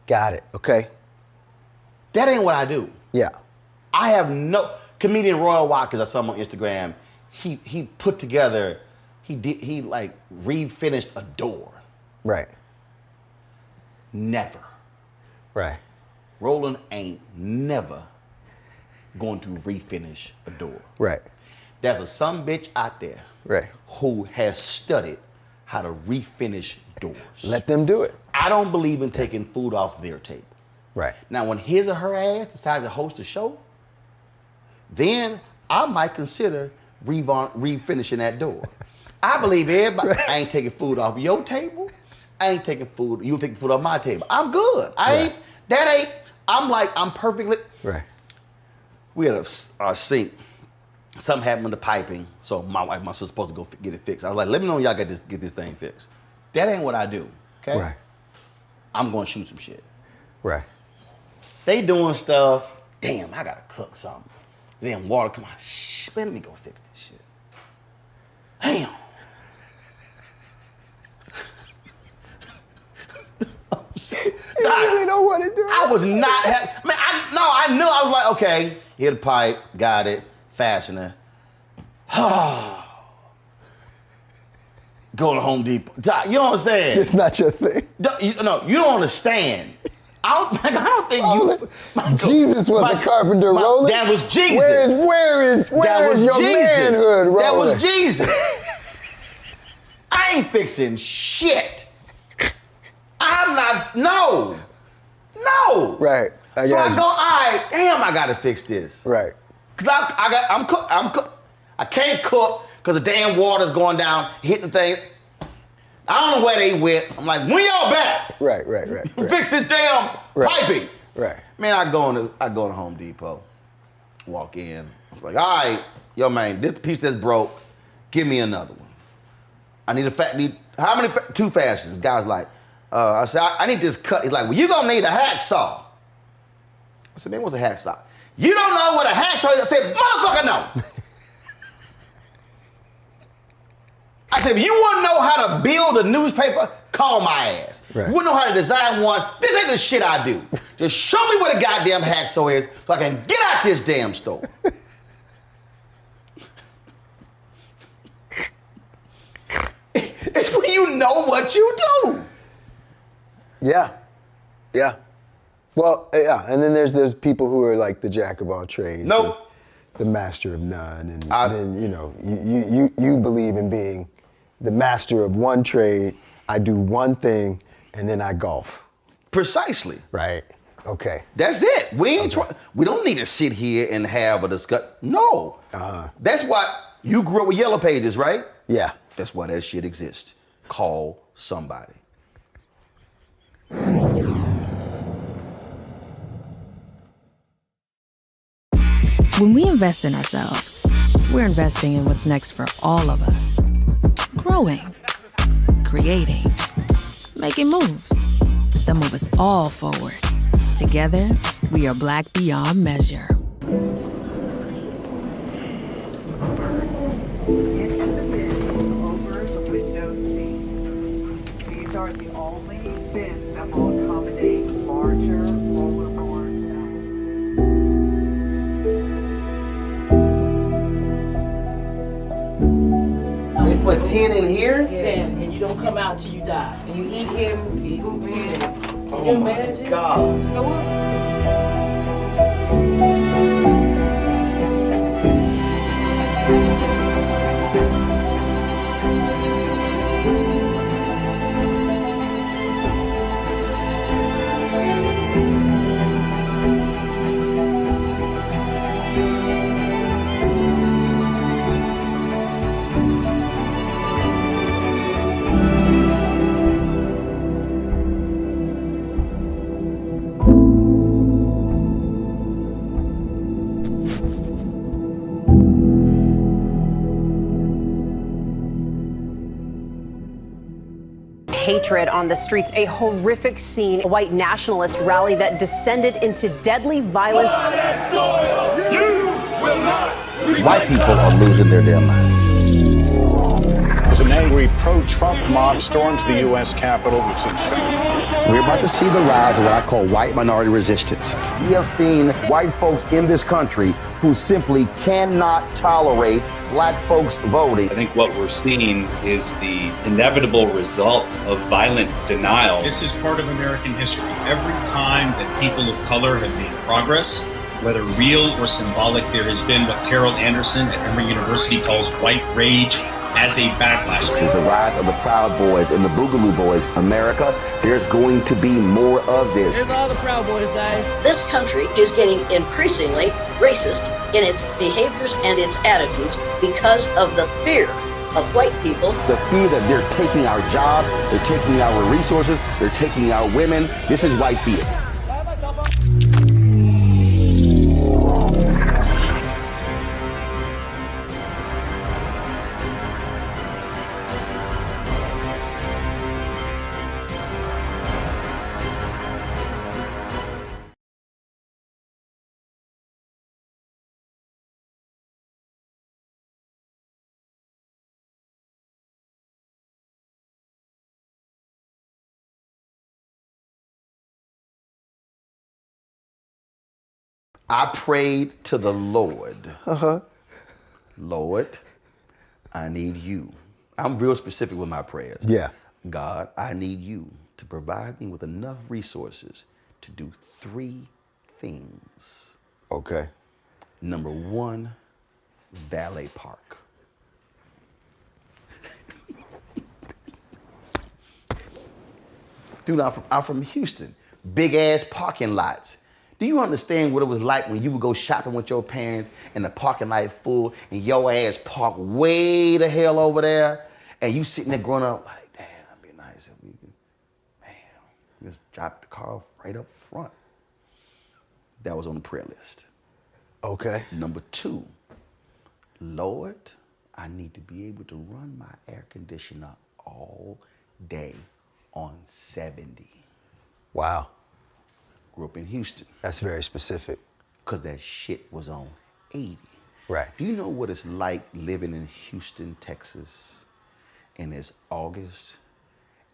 Got it. Okay. That ain't what I do. Yeah. I have no... Comedian Royal Watkins, I saw him on Instagram, he put together, he refinished a door. Right. Never. Right. Roland ain't never going to refinish a door. Right. There's a some bitch out there who has studied how to refinish doors. Let them do it. I don't believe in taking food off their table. Right. Now, when his or her ass decides to host a show, then I might consider refinishing that door. I believe everybody. I ain't taking food off your table. I ain't taking food. You taking food off my table. I'm good. I'm perfectly. Right. We had a sink. Something happened with the piping, so my wife, my sister's supposed to go get it fixed. I was like, let me know when y'all get this thing fixed. That ain't what I do. Okay. Right. I'm gonna shoot some shit. Right. They doing stuff. Damn, I gotta cook something. Then water come out. Shh, man, let me go fix this shit. Damn. You really don't want to do it. I was not happy. Man, I knew. I was like, okay, hit the pipe, got it, fastener. Go to Home Depot. You know what I'm saying? It's not your thing. You don't understand. I don't think Jesus was a carpenter, Roland. That was Jesus. Where is your manhood, Roland? That was Jesus. I ain't fixing shit. I'm not. No. Right. I go. All right. Damn, I gotta fix this. Right. Cause I'm cook. I can't cook because the damn water's going down, hitting the thing. I don't know where they went. I'm like, when y'all back? Right. Fix this damn piping. Right. Man, I go to Home Depot, walk in. I was like, all right, yo man, this piece that's broke, give me another one. I need how many? 2 fashions. Guy's like, I said, I need this cut. He's like, well, you gonna need a hacksaw. I said, man, what's a hacksaw? You don't know what a hacksaw is? I said, motherfucker, no. I said, if you want to know how to build a newspaper, call my ass. Right. You want to know how to design one? This ain't the shit I do. Just show me what a goddamn hacksaw is so I can get out this damn store. It's when you know what you do. Yeah. Well, yeah, and then there's people who are like the jack of all trades. Nope. The master of none, and then you believe in being the master of one trade. I do one thing, and then I golf. Precisely. Right. Okay. That's it. We don't need to sit here and have a discussion. No. That's why you grew up with Yellow Pages, right? Yeah. That's why that shit exists. Call somebody. When we invest in ourselves, we're investing in what's next for all of us. Growing, creating, making moves that move us all forward. Together, we are Black beyond measure. These are the only bins that will accommodate larger rollerboards. What, 10 in here? 10, and you don't come out till you die. And you eat him, you poop 10 minutes. Oh my God. So what? Hatred on the streets, a horrific scene, a white nationalist rally that descended into deadly violence. White people are losing their damn minds. As an angry pro-Trump mob storms the U.S. Capitol, We're about to see the rise of what I call white minority resistance. We have seen white folks in this country who simply cannot tolerate black folks voting. I think what we're seeing is the inevitable result of violent denial. This is part of American history. Every time that people of color have made progress, whether real or symbolic, there has been what Carol Anderson at Emory University calls white rage as a backlash. This is the rise of the Proud Boys and the Boogaloo Boys. America, there's going to be more of this. Here's all the Proud Boys, guys. This country is getting increasingly racist in its behaviors and its attitudes because of the fear of white people. The fear that they're taking our jobs, they're taking our resources, they're taking our women. This is white fear. I prayed to the Lord. Lord, I need you. I'm real specific with my prayers. Yeah. God, I need you to provide me with enough resources to do 3 things. Okay. Number 1, valet park. Dude, I'm from Houston. Big ass parking lots. Do you understand what it was like when you would go shopping with your parents and the parking lot full and your ass parked way the hell over there and you sitting there growing up like, damn, that'd be nice if we could, man, just drop the car off right up front. That was on the prayer list. Okay. Number 2, Lord, I need to be able to run my air conditioner all day on 70. Wow. Grew up in Houston. That's very specific. Because that shit was on 80. Right. Do you know what it's like living in Houston, Texas, and it's August,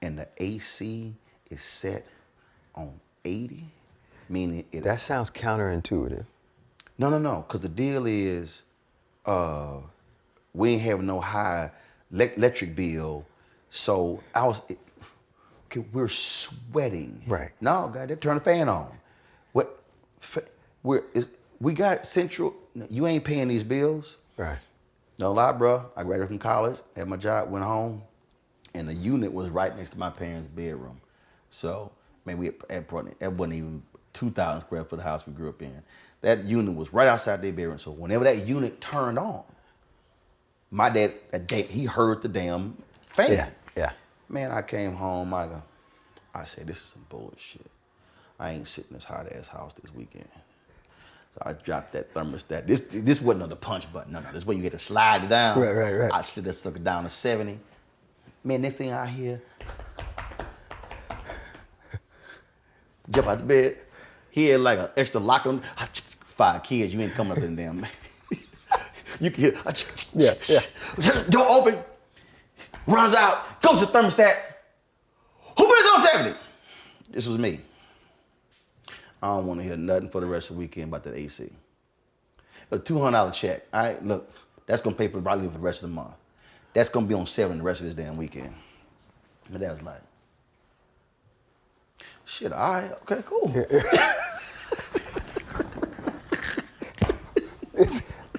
and the AC is set on 80? Meaning it... That sounds counterintuitive. No, because the deal is we ain't having no high electric bill, so okay, we're sweating. Right. No, goddamn, turn the fan on. We got central, you ain't paying these bills. Right. No lie, bro. I graduated from college, had my job, went home, and the unit was right next to my parents' bedroom. So, man, it wasn't even 2,000 square foot house we grew up in. That unit was right outside their bedroom. So whenever that unit turned on, my dad, he heard the damn fan. Yeah, yeah. Man, I came home, I said, this is some bullshit. I ain't sitting in this hot ass house this weekend. So I dropped that thermostat. This wasn't on the punch button. No, this is where you get to slide it down. Right. I slid that sucker down to 70. Man, next thing I hear, jump out the bed. He had like an extra lock on. 5 kids, you ain't coming up in damn. You can hear, yeah. Door open, runs out, goes to the thermostat. Who put this on 70? This was me. I don't want to hear nothing for the rest of the weekend about that AC. A $200 check. All right, look, that's gonna pay for probably for the rest of the month. That's gonna be on 7 the rest of this damn weekend. My dad was like, shit, all right, okay, cool.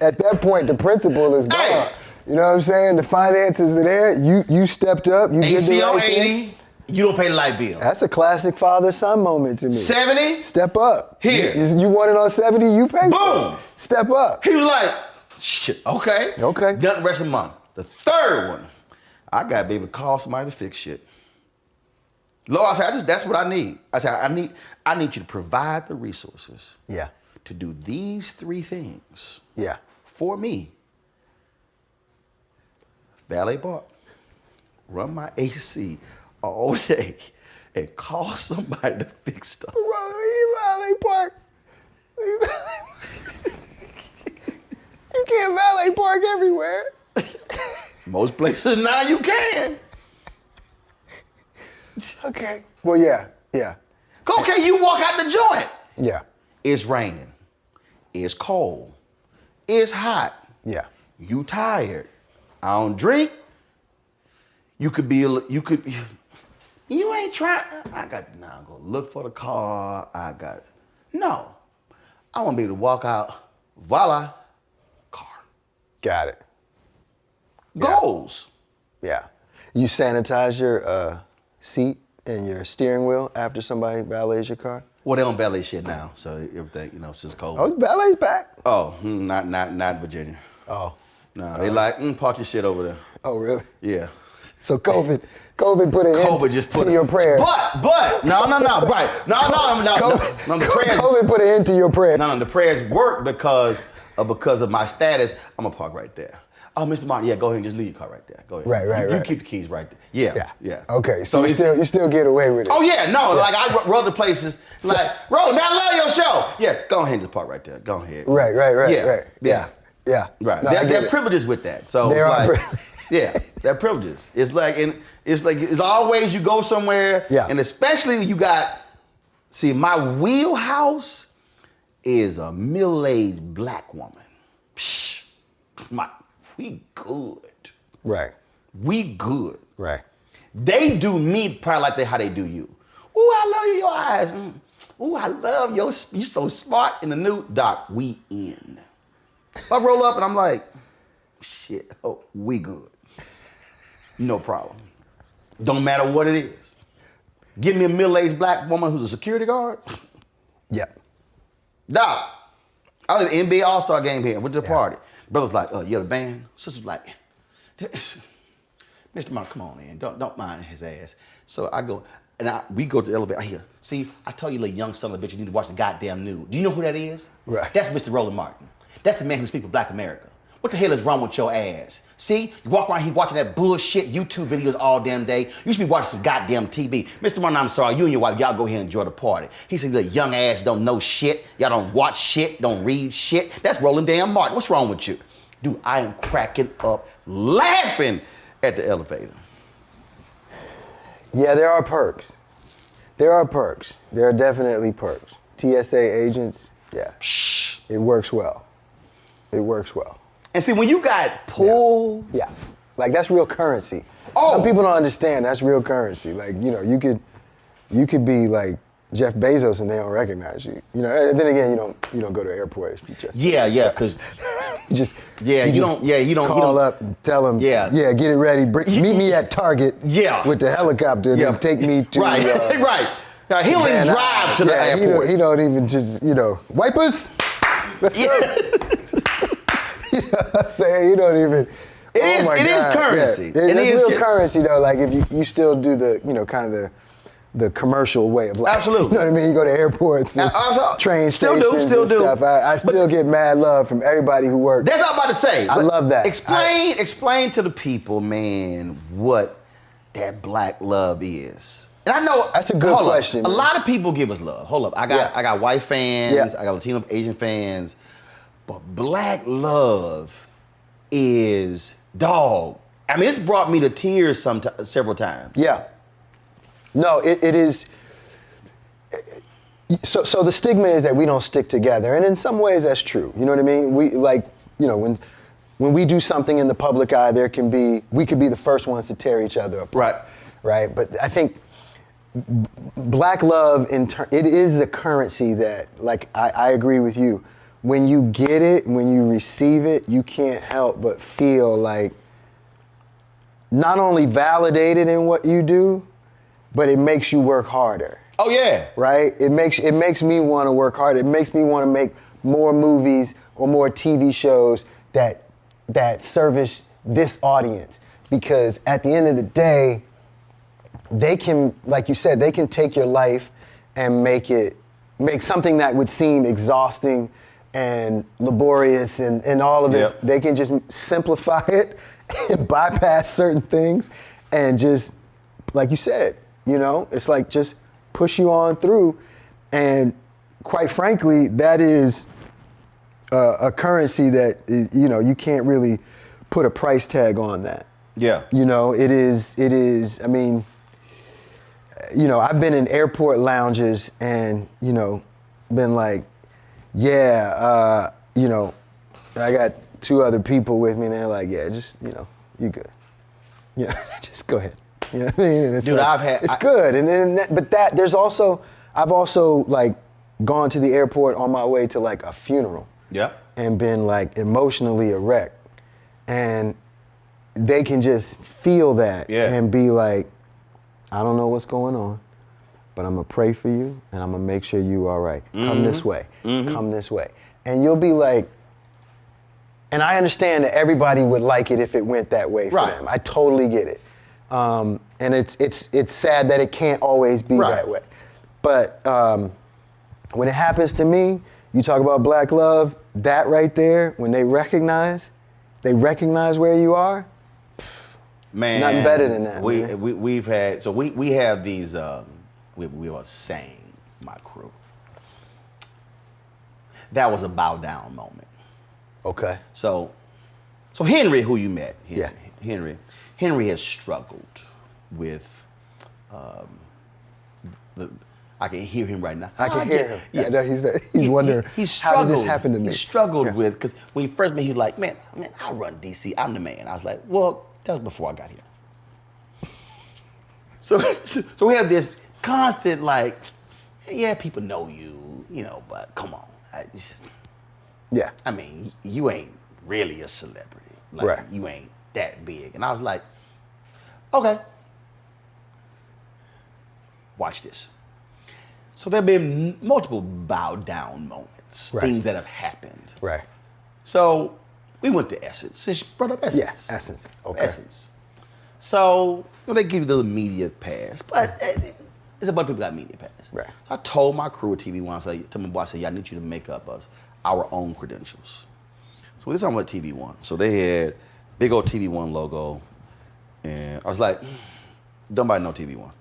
At that point, the principal is gone. Hey. You know what I'm saying? The finances are there. You stepped up. You did the ACO right 80, thing. you don't pay the light bill. That's a classic father-son moment to me. 70? Step up. Here. You want it on 70, you pay for it. Step up. He was like, shit, okay. Okay. Done the rest of the month. The third one, I got to be able to call somebody to fix shit. Lord, I said, that's what I need. I said, I need you to provide the resources. Yeah. To do these 3 things. Yeah. For me. Valet park, run my AC all day, and call somebody to fix stuff. Valet park. You can't valet park everywhere. Most places now you can. Okay. Well, yeah. Okay, you walk out the joint. Yeah. It's raining. It's cold. It's hot. Yeah. You tired. I don't drink. You ain't trying. I got to now go look for the car. No. I want to be able to walk out. Voila. Car. Got it. Goals. Yeah. You sanitize your seat and your steering wheel after somebody valets your car? Well, they don't valet shit now, so everything, since COVID. Oh, valet's back? Oh, not in Virginia. Oh. No, they park your shit over there. Oh, really? Yeah. So COVID put an end to your prayers. But, no, right. No, the prayers. COVID put an end to your prayers. No, the prayers work because of my status. I'm gonna park right there. Oh, Mr. Martin, yeah, go ahead and just leave your car right there. Go ahead. Right. You keep the keys right there. Yeah. Okay, so you still get away with it. Oh yeah, no, like I roll to places like, Roland, man, I love your show. Yeah, go ahead and just park right there. Go ahead. Right. Yeah. Right. No, there are privileges with that. So there are yeah, there are privileges. It's always you go somewhere, and especially when you got, my wheelhouse is a middle-aged black woman. Psh, we good. Right. We good. Right. They do me probably like how they do you. Ooh, I love your eyes. Ooh, I love you so smart in the new doc. We in. I roll up and I'm like, shit, we good. No problem. Don't matter what it is. Give me a middle-aged black woman who's a security guard. Yep. Doc, I was at the NBA All-Star game here, went to the party. Brother's like, you're the band? Sister's like, Mr. Mark, come on, man. Don't mind his ass. So I go, and we go to the elevator. I hear, see, I told you, little young son of a bitch, you need to watch the goddamn news. Do you know who that is? Right. That's Mr. Roland Martin. That's the man who speaks for Black America. What the hell is wrong with your ass? See, you walk around here watching that bullshit YouTube videos all damn day. You should be watching some goddamn TV. Mr. Martin, I'm sorry, you and your wife, y'all go here and enjoy the party. He said, little young ass don't know shit. Y'all don't watch shit, don't read shit. That's Roland damn Martin. What's wrong with you? Dude, I am cracking up laughing at the elevator. Yeah, there are perks. There are definitely perks. TSA agents, yeah. Shh. It works well. And see, when you got pulled. Yeah. Like, that's real currency. Some people don't understand that's real currency. Like, you could be like Jeff Bezos and they don't recognize you. And then again, you don't go to the airport if you just. Yeah, because. you don't call up and tell them. Yeah, get it ready. Meet me at Target. Yeah. With the helicopter and take me to. Right. Right. Now, he don't even drive to the airport. He don't even just wipers. Let's go. I'm saying you don't even. It is currency. Yeah. It is real currency though. Like if you still do the kind of the commercial way of life. Absolutely. You know what I mean? You go to airports, and train stations, and stuff. I still get mad love from everybody who works. That's what I'm about to say. I love that. Explain to the people, man, what that black love is. And I know that's a good question. A lot of people give us love. Hold up, I got white fans, I got Latino, Asian fans, but black love is dog. I mean, it's brought me to tears several times. Yeah. No, it is. So the stigma is that we don't stick together, and in some ways that's true. You know what I mean? We when when we do something in the public eye, we could be the first ones to tear each other apart. Right. But I think Black love, it is the currency that, like, I agree with you. When you get it, when you receive it, you can't help but feel like not only validated in what you do, but it makes you work harder. Oh yeah. Right? It makes me want to work harder. It makes me want to make more movies or more TV shows that service this audience. Because at the end of the day, they can, like you said, they can take your life and make something that would seem exhausting and laborious and all of this. Yep. They can just simplify it and bypass certain things and just, like you said, it's like just push you on through. And quite frankly, that is a currency that, you can't really put a price tag on that. Yeah. It is, I mean, I've been in airport lounges and, been like, I got 2 other people with me and they're like, yeah, just, you good. Just go ahead. You know what I mean? And it's Dude, like, it's good. And then, I've also like gone to the airport on my way to like a funeral. Yeah. And been like emotionally a wreck. And they can just feel that and be like, I don't know what's going on, but I'm gonna pray for you and I'm gonna make sure you all right. Come this way, come this way. And you'll be like, and I understand that everybody would like it if it went that way for them. I totally get it. And it's sad that it can't always be that way. But when it happens to me, you talk about Black love, that right there, when they recognize where you are, man, nothing better than that. We have these, we were saying, my crew, that was a bow down moment. Okay. So Henry, who you met, Henry has struggled with, I can hear him right now. I can hear him. Yeah, no, he's wondering, how did this happen to me? He struggled with, because when he first met, he was like, man, I run DC, I'm the man. I was like, well, that was before I got here. So we have this constant like, yeah, people know you, but come on. I mean, you ain't really a celebrity. Like, you ain't that big. And I was like, okay, watch this. So there have been multiple bow down moments, things that have happened. Right. So we went to Essence. Since you brought up Essence. Yes, Essence. Okay. Essence. So they give you the media pass, but there's a bunch of people got media pass. Right. I told my crew at TV One, to my boss, I said, y'all need you to make up our own credentials. So we're talking about TV One. So they had big old TV One logo, and I was like, don't nobody know TV One.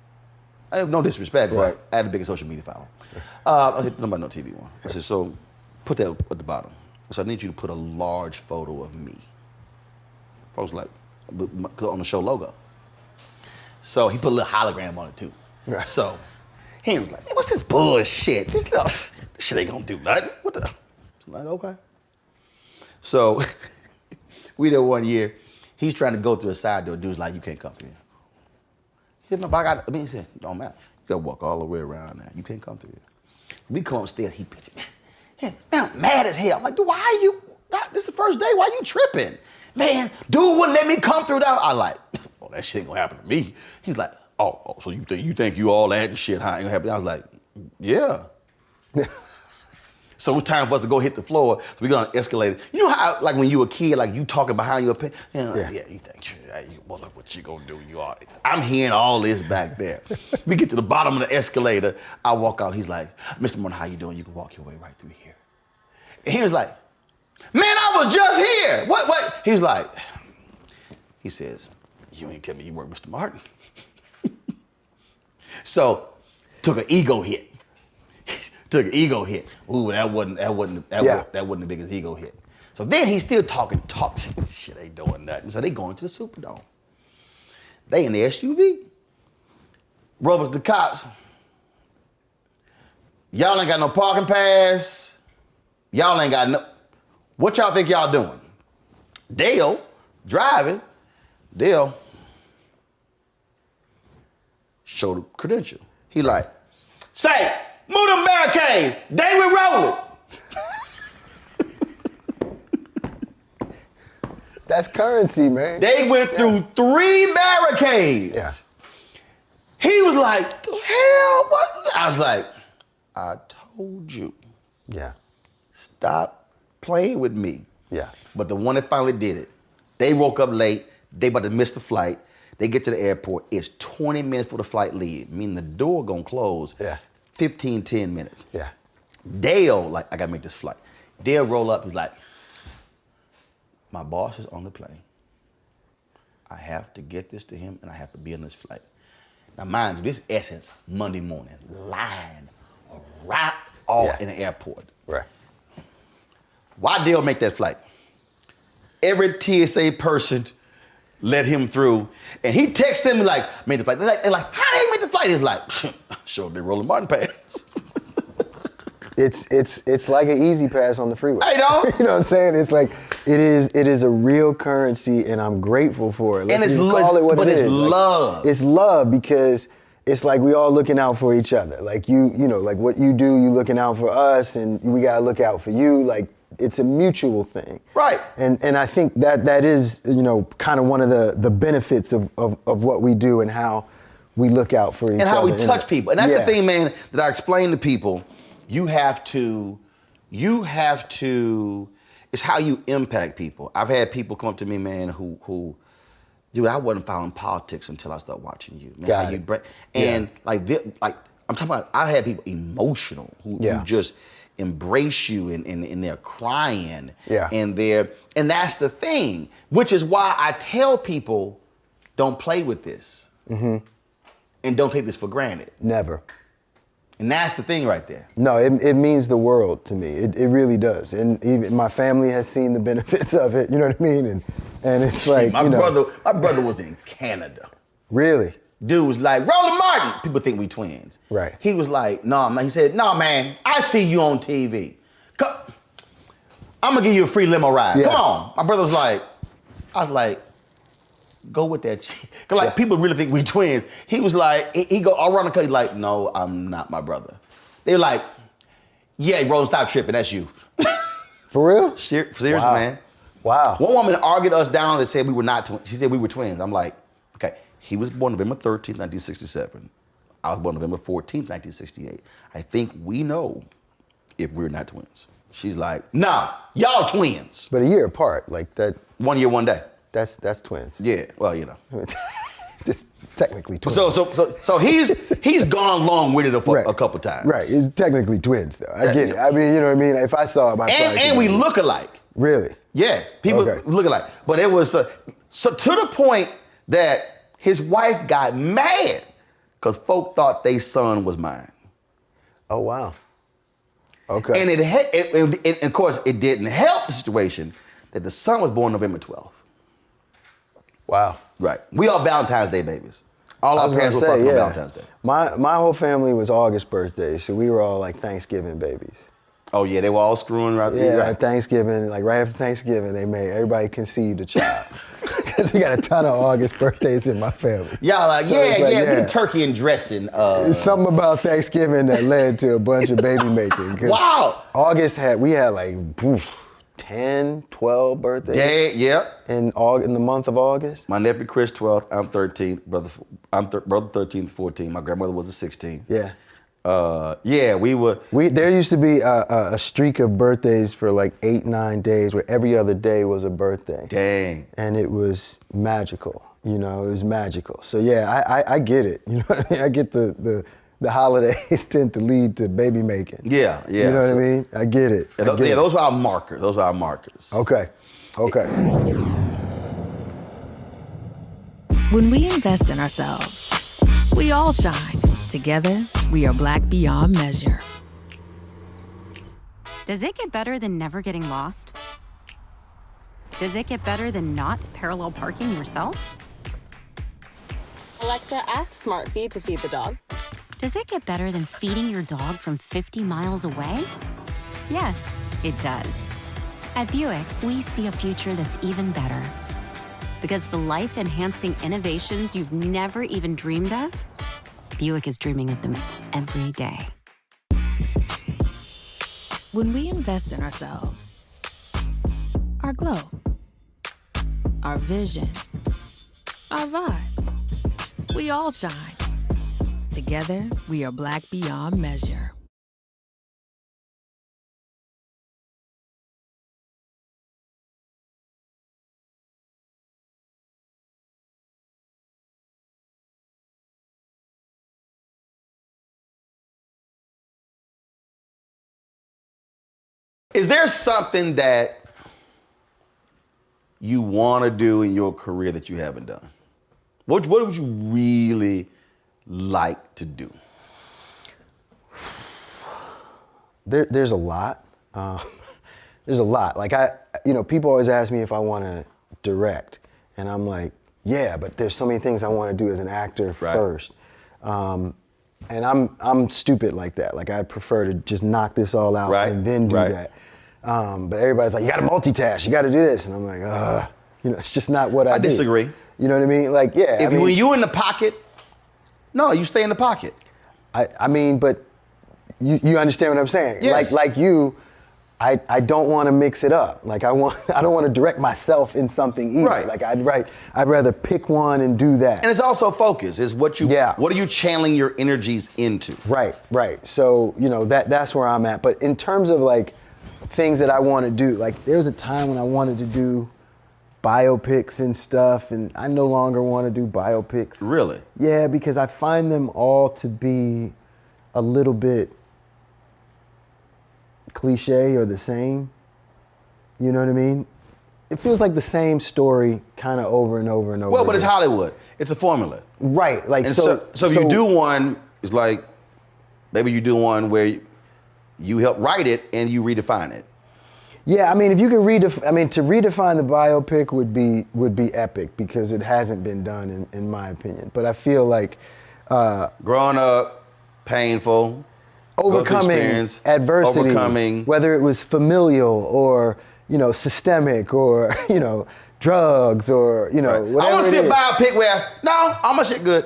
I have no disrespect, but I had the biggest social media following. I said, nobody know TV One. I said, so put that at the bottom. So I need you to put a large photo of me. Folks like, on the show logo. So he put a little hologram on it too. Right. So he was like, hey, what's this bullshit? This shit ain't gonna do nothing. What the? I'm like, okay. So we there one year, he's trying to go through a side door. Dude's like, you can't come through here. He said, he said, don't matter. You gotta walk all the way around now. You can't come through here. We come upstairs, he bitching. Man, I'm mad as hell. I'm like, dude, why are you, this is the first day, why you tripping? Man, dude wouldn't let me come through that. I like, oh, that shit ain't gonna happen to me. He's like, oh, so you think you all that and shit, huh? Ain't gonna happen. I was like, yeah. So it's time for us to go hit the floor. So we got on an escalator. You know how, like when you were a kid, like you talking behind your pants? Yeah, you think, well, look what you gonna do. I'm hearing all this back there. We get to the bottom of the escalator. I walk out. He's like, Mr. Morton, how you doing? You can walk your way right through here. And he was like, man, I was just here. What? He was like, he says, you ain't tell me you weren't Mr. Martin. So, took an ego hit. Ooh, that wasn't the biggest ego hit. So then he's still talking. This shit ain't doing nothing. So they going to the Superdome. They in the SUV. Roll up to the cops. Y'all ain't got no parking pass. Y'all ain't got no. What y'all think y'all doing? Dale, driving, Dale showed a credential. He like, say, move them barricades. They were rolling. That's currency, man. They went through 3 barricades. Yeah. He was like, the hell, what? I was like, I told you. Yeah. Stop playing with me. Yeah. But the one that finally did it, they woke up late. They about to miss the flight. They get to the airport. It's 20 minutes for the flight leave, meaning the door gonna close. Yeah. 10 minutes. Yeah. Dale, like, I gotta make this flight. Dale roll up, he's like, my boss is on the plane. I have to get this to him and I have to be on this flight. Now mind you, this is Essence Monday morning, line right all in the airport. Right. Why Dale make that flight? Every TSA person let him through, and he texted them like, made the flight. They're like, how did he make the flight? He's like, sure, they rolling Martin pass. It's like an easy pass on the freeway. I know. You know what I'm saying? It's like it is a real currency, and I'm grateful for it. And it's love. It's love because it's like we all looking out for each other. Like you know, like what you do, you looking out for us, and we gotta look out for you. Like it's a mutual thing. Right. And I think that is, you know, kind of one of the benefits of what we do and how we look out for each other. And how we touch people. And that's the thing, man, that I explain to people. You have to, it's how you impact people. I've had people come up to me, man, who dude, I wasn't following politics until I started watching you. Man, like I'm talking about, I had people emotional who just embrace you and they're crying. Yeah. And that's the thing, which is why I tell people, don't play with this. Mm-hmm. And don't take this for granted. Never. And that's the thing right there. No, it means the world to me. It really does. And even my family has seen the benefits of it, you know what I mean? And it's like, my brother was in Canada. Really? Dude was like, Roland Martin. People think we twins. Right. He was like, no, man. He said, no, man, I see you on TV. I'm gonna give you a free limo ride. Yeah. Come on. My brother was like, I was like, go with that shit. Cause like people really think we twins. He was like, he go around the cut, he's like, no, I'm not my brother. They were like, yeah, Roland, stop tripping, that's you. For real? Seriously, Wow. man. Wow. One woman argued us down and said we were not twins. She said we were twins. I'm like, okay, he was born November 13th, 1967. I was born November 14th, 1968. I think we know if we're not twins. She's like, nah, y'all twins. But a year apart, like that. 1 year, 1 day. That's twins. Yeah, well, you know. Just technically twins. So he's gone long with it a couple times. Right, it's technically twins though. I get it. I mean, you know what I mean? If I saw it, my and we look alike. Really? Yeah, people look alike. But it was so to the point that his wife got mad because folk thought their son was mine. Oh wow. Okay. And of course it didn't help the situation that the son was born November 12th. Wow. Right. We are Valentine's Day babies. All our parents were fucking on Valentine's Day. My whole family was August birthdays, so we were all like Thanksgiving babies. Oh yeah, they were all screwing right there. Yeah, right. Thanksgiving, like right after Thanksgiving, everybody conceived a child. Because we got a ton of August birthdays in my family. Y'all like, so we turkey and dressing. It's something about Thanksgiving that led to a bunch of baby making. Wow. We had like 10, 12 birthdays. Yeah. In the month of August. My nephew Chris 12th, I'm 13th, brother 13th, 14th. My grandmother was the 16th. Yeah. There used to be a streak of birthdays for like 8, 9 days where every other day was a birthday. Dang. And it was magical. You know, it was magical. So yeah, I get it. You know what I mean? I get the holidays tend to lead to baby making. Yeah. You know what I mean? I get it. Those are our markers. Okay. When we invest in ourselves, we all shine. Together, we are Black beyond measure. Does it get better than never getting lost? Does it get better than not parallel parking yourself? Alexa, ask Smart Feed to feed the dog. Does it get better than feeding your dog from 50 miles away? Yes, it does. At Buick, we see a future that's even better. Because the life-enhancing innovations you've never even dreamed of, Buick is dreaming of them every day. When we invest in ourselves, our glow, our vision, our vibe, we all shine. Together, we are Black beyond measure. Is there something that you want to do in your career that you haven't done? What would you really like to do? There's a lot. There's a lot. Like people always ask me if I want to direct, and I'm like, yeah, but there's so many things I want to do as an actor first. And I'm stupid like that. Like I'd prefer to just knock this all out and then do that. But everybody's like, you got to multitask, you got to do this, and I'm like, it's just not what I do. I disagree. You know what I mean? Like, yeah. When you in the pocket, no, you stay in the pocket. I mean, but you understand what I'm saying? Yes. Like you, I don't want to mix it up. Like I don't want to direct myself in something either. Right. Like I'd rather pick one and do that. And it's also focus. Is what are you channeling your energies into? Right. So, that's where I'm at. But in terms of like things that I want to do, like there was a time when I wanted to do biopics and stuff, and I no longer want to do biopics. Really? Yeah, because I find them all to be a little bit cliche or the same. You know what I mean? It feels like the same story kind of over and over and over. Well, but it's Hollywood. It's a formula. Right. Like and so if you do one, it's like maybe you do one where you help write it and you redefine it. Yeah, I mean, if you could to redefine the biopic would be epic because it hasn't been done in my opinion. But I feel like growing up, painful, overcoming adversity, whether it was familial or systemic or drugs or whatever. I want to see a biopic where all my shit good,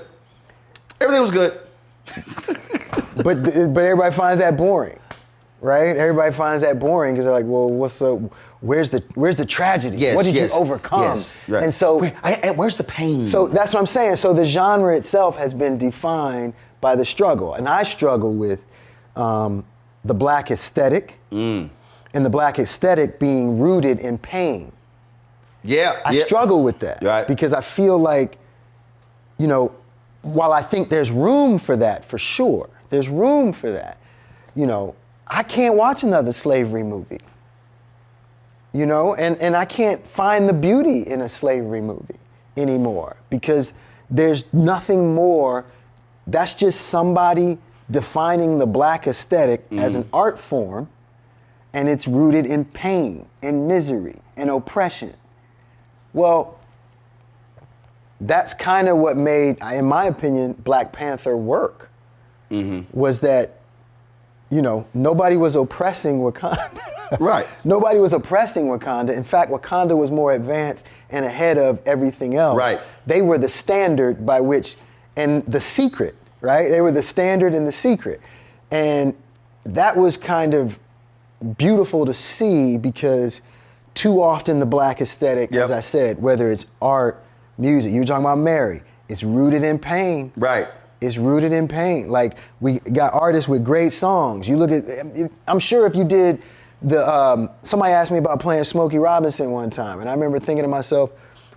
everything was good. but everybody finds that boring. Right? Everybody finds that boring because they're like, well, where's the tragedy? Yes, what did you overcome? Yes, right. And so where's the pain? So that's what I'm saying. So the genre itself has been defined by the struggle. And I struggle with the black aesthetic and the black aesthetic being rooted in pain. Yeah. I struggle with that. Right. Because I feel like, while I think there's room for that, for sure, there's room for that, I can't watch another slavery movie, and I can't find the beauty in a slavery movie anymore because there's nothing more. That's just somebody defining the black aesthetic as an art form, and it's rooted in pain and misery and oppression. Well, that's kind of what made, in my opinion, Black Panther work, was that nobody was oppressing Wakanda. Right. Nobody was oppressing Wakanda. In fact, Wakanda was more advanced and ahead of everything else. Right. They were the standard by which, and the secret, right? They were the standard and the secret. And that was kind of beautiful to see because too often the black aesthetic, as I said, whether it's art, music, you were talking about Mary, it's rooted in pain. Right. It's rooted in pain. Like, we got artists with great songs. You look at, I'm sure if you did somebody asked me about playing Smokey Robinson one time, and I remember thinking to myself,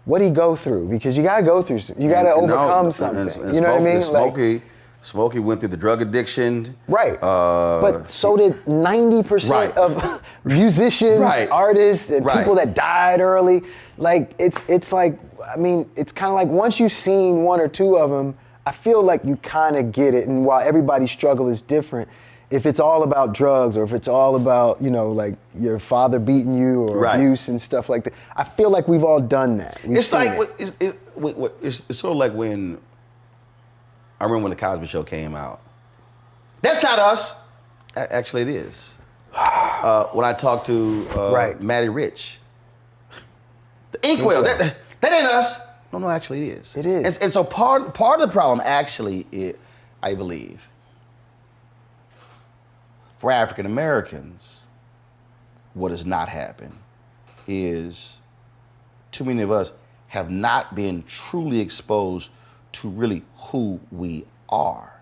what'd he go through? Because you gotta go through, you gotta overcome something. You know what I mean? Smokey went through the drug addiction. Right. But so did 90% of musicians, artists, and people that died early. Like, it's like, I mean, it's kind of like once you've seen one or two of them, I feel like you kind of get it. And while everybody's struggle is different, if it's all about drugs or if it's all about, like your father beating you or abuse and stuff like that, I feel like we've all done that. It's like, it's sort of like when, I remember when the Cosby Show came out. That's not us. Actually, it is. when I talked to Matty Rich. The inkwell, that ain't us. No, actually it is. It is. And so part of the problem actually is, I believe, for African Americans, what has not happened is too many of us have not been truly exposed to really who we are.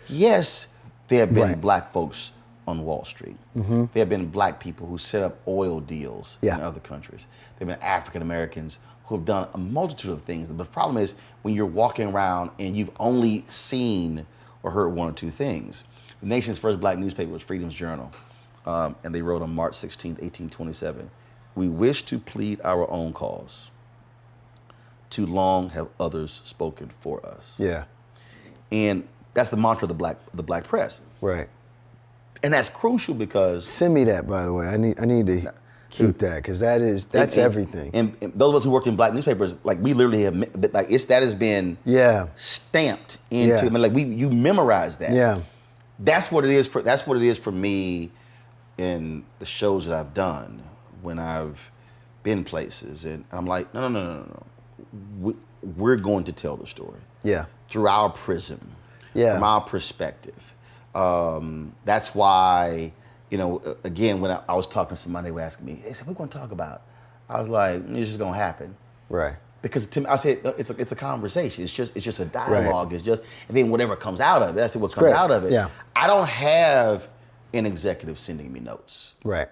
Yes, there have been black folks on Wall Street. There have been black people who set up oil deals in other countries. There have been African Americans who have done a multitude of things. But the problem is when you're walking around and you've only seen or heard one or two things. The nation's first black newspaper was Freedom's Journal, and they wrote on March 16, 1827, "We wish to plead our own cause. Too long have others spoken for us." Yeah. And that's the mantra of the black press. Right. And that's crucial because send me that, by the way. I need to keep that because that's everything. And those of us who worked in black newspapers, like we literally have that has been stamped into. I mean, like you memorize that. Yeah. That's what it is. That's what it is for me in the shows that I've done when I've been places, and I'm like, no. We're going to tell the story. Yeah. Through our prism. Yeah. From our perspective. That's why, again, when I was talking to somebody, they were asking me, they said, "What are we going to talk about?" I was like, "It's just going to happen." Right. Because to me, I said, it's a conversation. It's just a dialogue. Right. And then whatever comes out of it, that's what comes out of it. Yeah. I don't have an executive sending me notes. Right.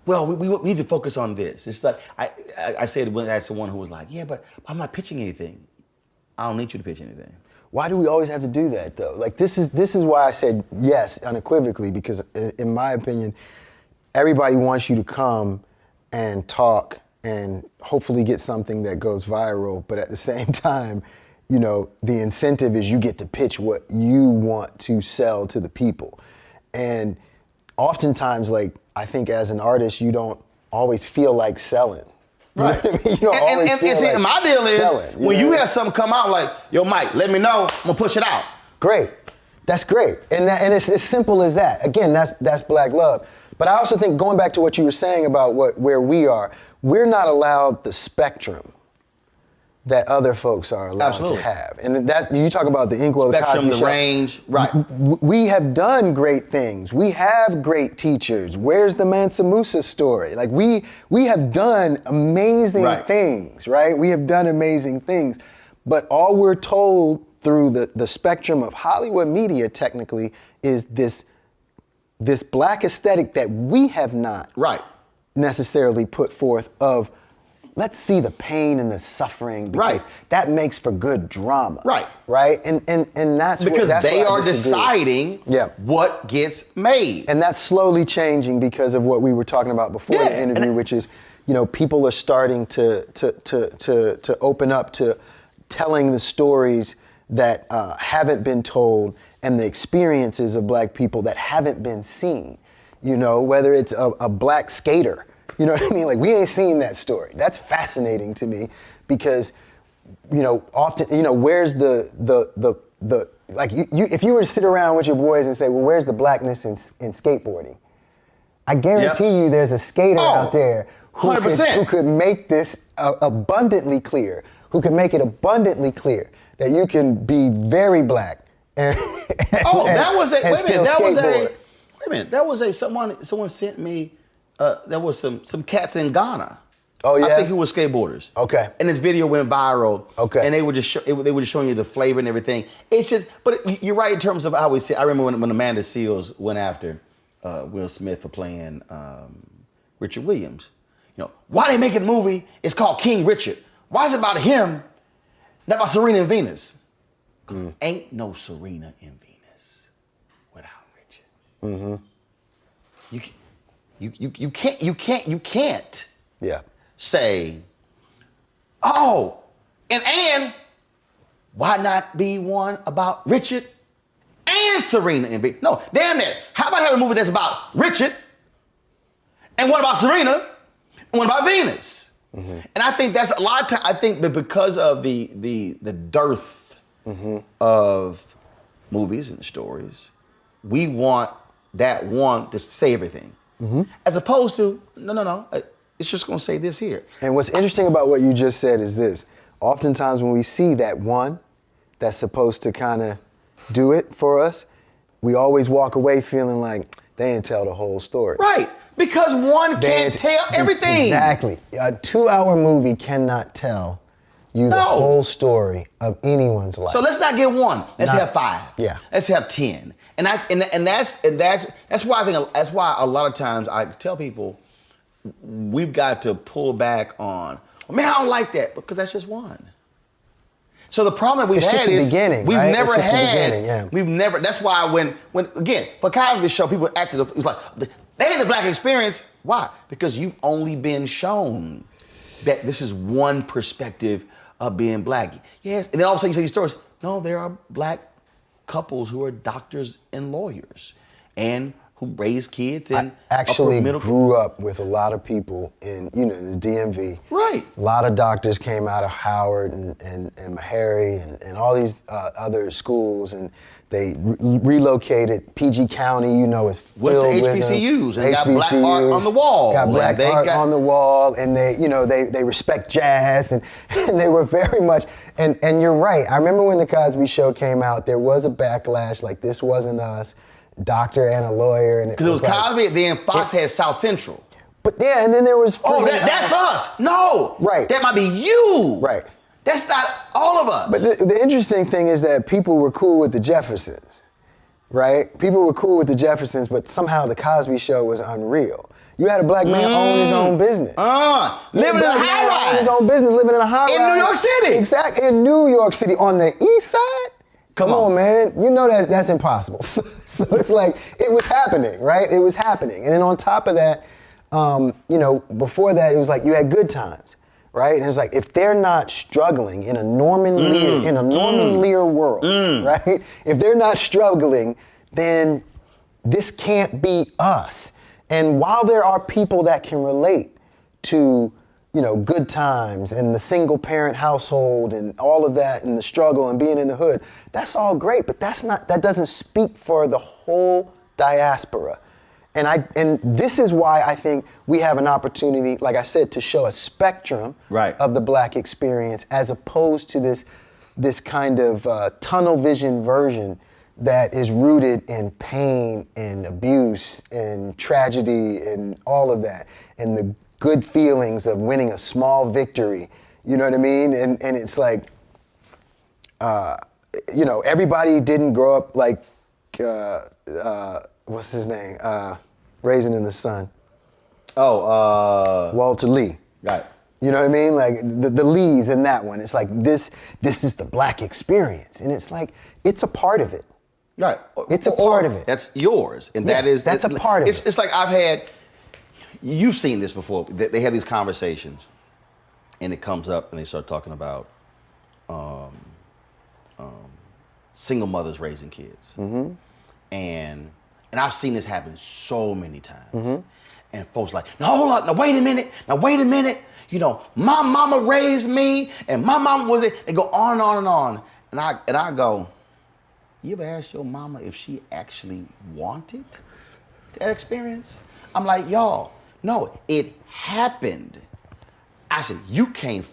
Well, we need to focus on this. It's like, I said when I had someone who was like, "Yeah, but I'm not pitching anything." I don't need you to pitch anything. Why do we always have to do that though? Like this is why I said yes unequivocally, because in my opinion, everybody wants you to come and talk and hopefully get something that goes viral, but at the same time, the incentive is you get to pitch what you want to sell to the people. And oftentimes, like, I think as an artist, you don't always feel like selling. Right. You know what I mean? You don't always feel see, like my deal is selling, when you have something come out like, "Yo, Mike, let me know, I'm gonna push it out." Great. That's great. And it's as simple as that. Again, that's black love. But I also think, going back to what you were saying about where we are, we're not allowed the spectrum that other folks are allowed to have. And that's, you talk about the Inkwell, spectrum, the the range, right. We have done great things. We have great teachers. Where's the Mansa Musa story? Like we have done amazing things, right? We have done amazing things. But all we're told through the spectrum of Hollywood media technically is this black aesthetic that we have not necessarily put forth of, let's see the pain and the suffering because that makes for good drama. Right? And that's because that's they what I are deciding what gets made. And that's slowly changing because of what we were talking about before the interview, which is, people are starting to open up to telling the stories that haven't been told and the experiences of black people that haven't been seen. Whether it's a black skater. You know what I mean? Like, we ain't seen that story. That's fascinating to me because, often, where's the like, if you were to sit around with your boys and say, well, where's the blackness in skateboarding? I guarantee you there's a skater out there who could make this abundantly clear, who can make it abundantly clear that you can be very black and someone sent me, there was some cats in Ghana. Oh yeah, I think who were skateboarders. Okay. And this video went viral. Okay. And they were just showing you the flavor and everything. It's just, but you're right in terms of how we see. I remember when Amanda Seales went after Will Smith for playing Richard Williams. Why they making a movie? It's called King Richard. Why is it about him, not about Serena and Venus? Because ain't no Serena and Venus without Richard. You can't say, oh, and why not be one about Richard and Serena and Venus? No, damn it. How about having a movie that's about Richard and one about Serena and one about Venus? And I think that's a lot of time. I think that because of the dearth of movies and stories, we want that one to say everything. As opposed to, no, it's just gonna say this here. And what's interesting about what you just said is this. Oftentimes when we see that one that's supposed to kind of do it for us, we always walk away feeling like they didn't tell the whole story. Right, because one can't tell everything. Exactly. A 2-hour movie cannot tell you the whole story of anyone's life. So let's not get one. Let's have 5. Yeah. Let's have 10. And that's why I think that's why a lot of times I tell people we've got to pull back on. Well, man, I don't like that because that's just one. So the problem that we've had is we've never had. We've never. That's why when again for Cosby Show, people acted. It was like they ain't the black experience. Why? Because you've only been shown that this is one perspective of being black. Yes, and then all of a sudden you say these stories. No, there are black couples who are doctors and lawyers, and who raise kids and I actually grew up with a lot of people in the DMV. Right. A lot of doctors came out of Howard and Meharry and all these other schools, and they relocated. PG County, is filled with them. HBCUs and got black art on the wall. Got black art on the wall, and they respect jazz, and they were very much. And you're right. I remember when the Cosby Show came out, there was a backlash like this wasn't us. Doctor and a lawyer, and because it was Cosby, then Fox had South Central. But yeah, and then there was that's us. No, right. That might be you. Right. That's not all of us. But the interesting thing is that people were cool with the Jeffersons, right? People were cool with the Jeffersons, but somehow the Cosby Show was unreal. You had a black man own his own business. Living in a high rise. Own his own business, living in a high rise. In New York City. Exactly, in New York City, on the east side. Come on, man. You know that's impossible. So it's like, it was happening, right? It was happening. And then on top of that, before that, it was like you had good times, right? And it's like, if they're not struggling in a Norman Lear world, right? If they're not struggling, then this can't be us. And while there are people that can relate to good times and the single parent household and all of that and the struggle and being in the hood, that's all great, but that doesn't speak for the whole diaspora. And this is why I think we have an opportunity, like I said, to show a spectrum of the black experience as opposed to this kind of tunnel vision version that is rooted in pain and abuse and tragedy and all of that. And the good feelings of winning a small victory, you know what I mean? And it's like, everybody didn't grow up like, what's his name? Raisin in the Sun. Walter Lee. Right. You know what I mean? Like the Lees in that one. It's like this is the black experience. And it's like, it's a part of it. Right. It's a part of it. That's yours. And that's a part of it. It's like you've seen this before. They have these conversations, and it comes up, and they start talking about single mothers raising kids, and I've seen this happen so many times. And folks like, no, hold up, now wait a minute. My mama raised me, and my mama was it. They go on and on and on, and I go, you ever ask your mama if she actually wanted that experience? I'm like, y'all. No, it happened. I said, you can't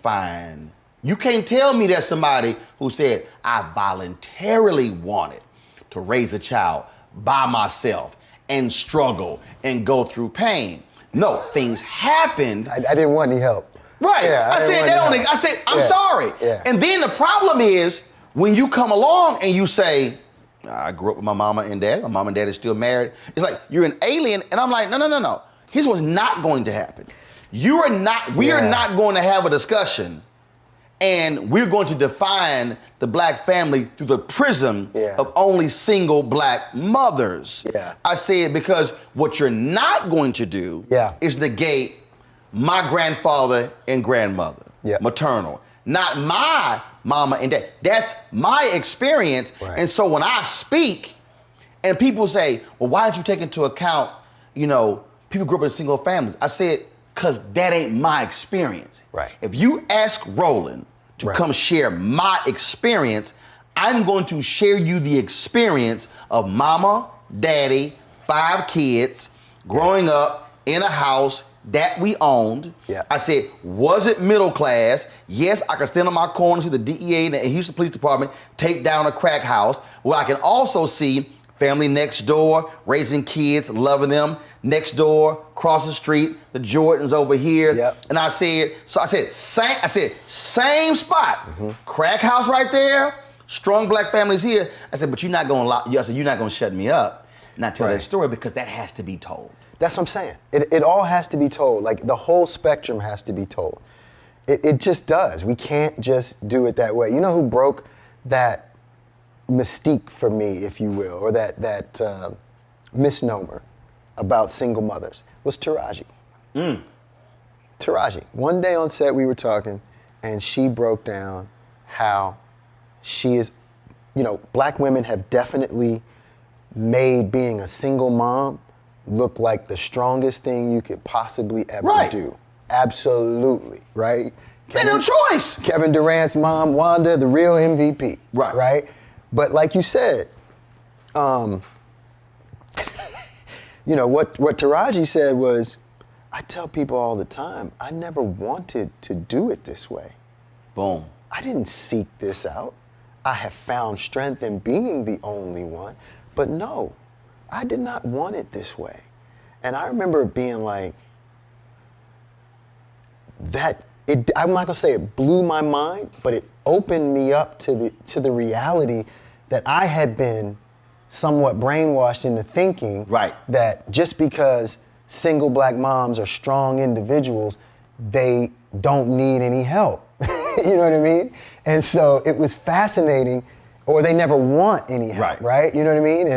tell me there's somebody who said, I voluntarily wanted to raise a child by myself and struggle and go through pain. No, things happened. I didn't want any help. Right. Yeah, I said, I'm sorry. Yeah. And then the problem is when you come along and you say, I grew up with my mama and dad. My mom and dad is still married. It's like, you're an alien. And I'm like, no. Here's what's not going to happen. We are not going to have a discussion, and we're going to define the black family through the prism of only single black mothers. Yeah. I say it because what you're not going to do is negate my grandfather and grandmother, maternal, not my mama and dad. That's my experience. Right. And so when I speak and people say, well, why did you take into account, people grew up in single families? I said, because that ain't my experience. Right. If you ask Roland to come share my experience, I'm going to share you the experience of mama, daddy, 5 kids growing up in a house that we owned. Yeah. I said, was it middle class? Yes, I could stand on my corner, see the DEA and the Houston Police Department take down a crack house. Where I can also see family next door, raising kids, loving them. Next door, across the street, the Jordans over here. Yep. And I said, same spot. Crack house right there, strong black families here. I said, but you're not gonna shut me up, not tell that story, because that has to be told. That's what I'm saying. It all has to be told. Like, the whole spectrum has to be told. It just does. We can't just do it that way. You know who broke that mystique for me, if you will, or that misnomer about single mothers, was Taraji. Taraji. One day on set we were talking, and she broke down how she is, black women have definitely made being a single mom look like the strongest thing you could possibly ever do. Absolutely, right? They no choice. Kevin Durant's mom, Wanda, the real MVP. Right? But like you said, what Taraji said was, I tell people all the time, I never wanted to do it this way. Boom. I didn't seek this out. I have found strength in being the only one. But no, I did not want it this way. And I remember being like, I'm not gonna say it blew my mind, but it opened me up to the reality that I had been somewhat brainwashed into thinking that just because single black moms are strong individuals, they don't need any help. You know what I mean? And so it was fascinating, or they never want any help, right? You know what I mean?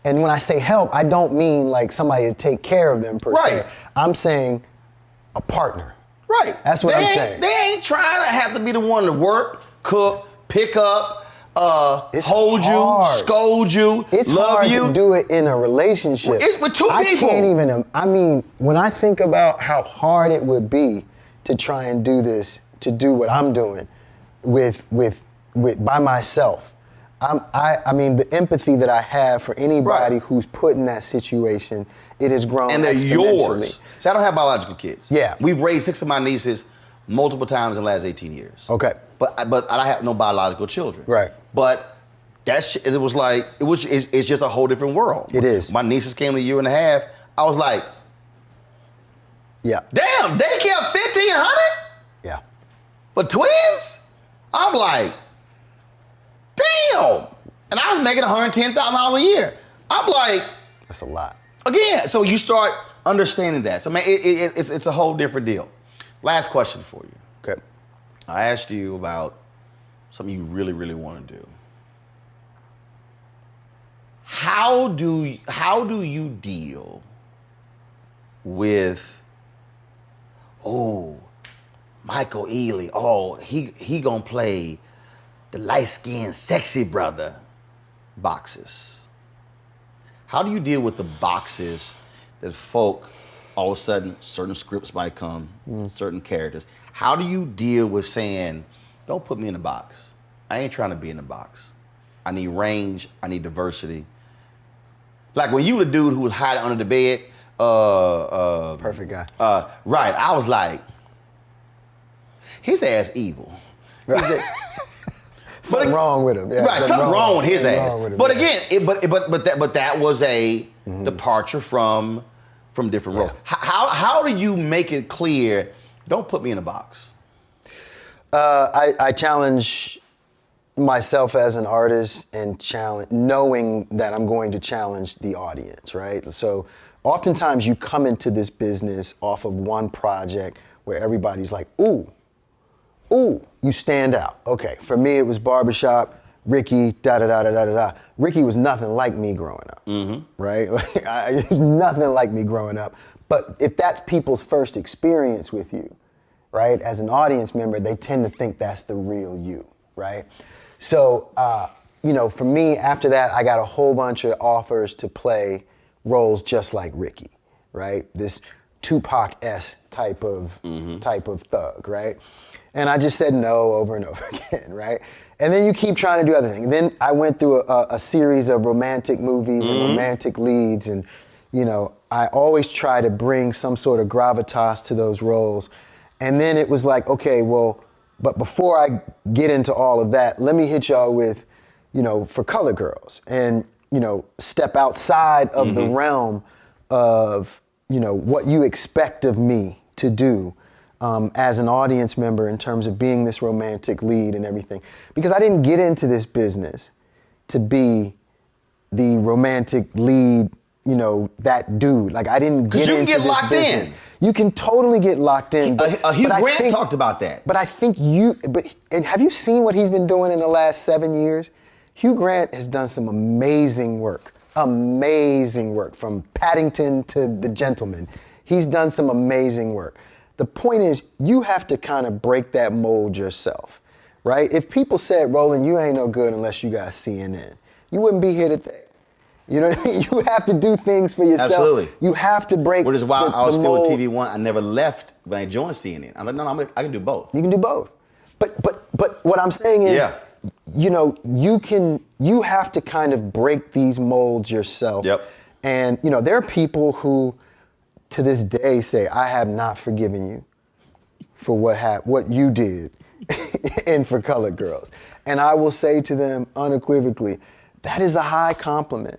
And when I say help, I don't mean like somebody to take care of them per se. I'm saying a partner. Right. That's what I'm saying. They ain't trying to have to be the one to work, cook, pick up, hold you, scold you, it's love hard you. to do it in a relationship. It's with two people. I can't even, when I think about how hard it would be to try and do this, to do what I'm doing with by myself. The empathy that I have for anybody who's put in that situation, it has grown and they're exponentially. yours. See, I don't have biological kids. Yeah. We've raised 6 of my nieces multiple times in the last 18 years. Okay. But I have no biological children. Right. But it's just a whole different world. It is. My nieces came a year and a half. I was like, yeah. Damn, daycare $1,500? Yeah. But twins? I'm like, damn. And I was making $110,000 a year. I'm like, that's a lot. Again, so you start understanding that. So, man, it's a whole different deal. Last question for you. Okay. I asked you about something you really, really want to do. How do you deal with, Michael Ealy, he gonna play the light-skinned, sexy brother boxes? How do you deal with the boxes that folk, all of a sudden, certain scripts might come, certain characters? How do you deal with saying, don't put me in a box. I ain't trying to be in a box. I need range, I need diversity. Like when you were the dude who was hiding under the bed. Perfect guy. Right, I was like, his ass evil. Something wrong with him. Yeah, right, something wrong with his ass. With him, but again, but that was a departure from different roles. How do you make it clear? Don't put me in a box. I challenge myself as an artist and knowing that I'm going to challenge the audience, right? So oftentimes you come into this business off of one project where everybody's like, ooh, you stand out. Okay, for me it was Barbershop, Ricky, da-da-da-da-da-da. Ricky was nothing like me growing up, right? Like, nothing like me growing up. But if that's people's first experience with you, right, as an audience member, they tend to think that's the real you, right? So, for me, after that, I got a whole bunch of offers to play roles just like Ricky, right? This Tupac-esque type of thug, right? And I just said no over and over again, right? And then you keep trying to do other things. Then I went through a series of romantic movies and romantic leads, and you know, I always try to bring some sort of gravitas to those roles. And then it was like, okay, well, but before I get into all of that, let me hit y'all with, you know, For Color Girls, and you know, step outside of the realm of, you know, what you expect of me to do as an audience member in terms of being this romantic lead and everything. Because I didn't get into this business to be the romantic lead, you know, that dude. Like, I didn't get into this business. Because you can get locked in. You can totally get locked in. Hugh Grant talked about that. But I think and have you seen what he's been doing in the last 7 years? Hugh Grant has done some amazing work from Paddington to The Gentleman. He's done some amazing work. The point is, you have to kind of break that mold yourself, right? If people said, Roland, you ain't no good unless you got CNN, you wouldn't be here today. You know what I mean? You have to do things for yourself. Absolutely. You have to break Which is why I was still mold. with TV One. I never left when I joined CNN. I'm like, no, I can do both. You can do both. But what I'm saying is, you know, you have to kind of break these molds yourself. Yep. And, you know, there are people who, to this day, say, I have not forgiven you for what you did in For Color Girls. And I will say to them unequivocally, that is a high compliment.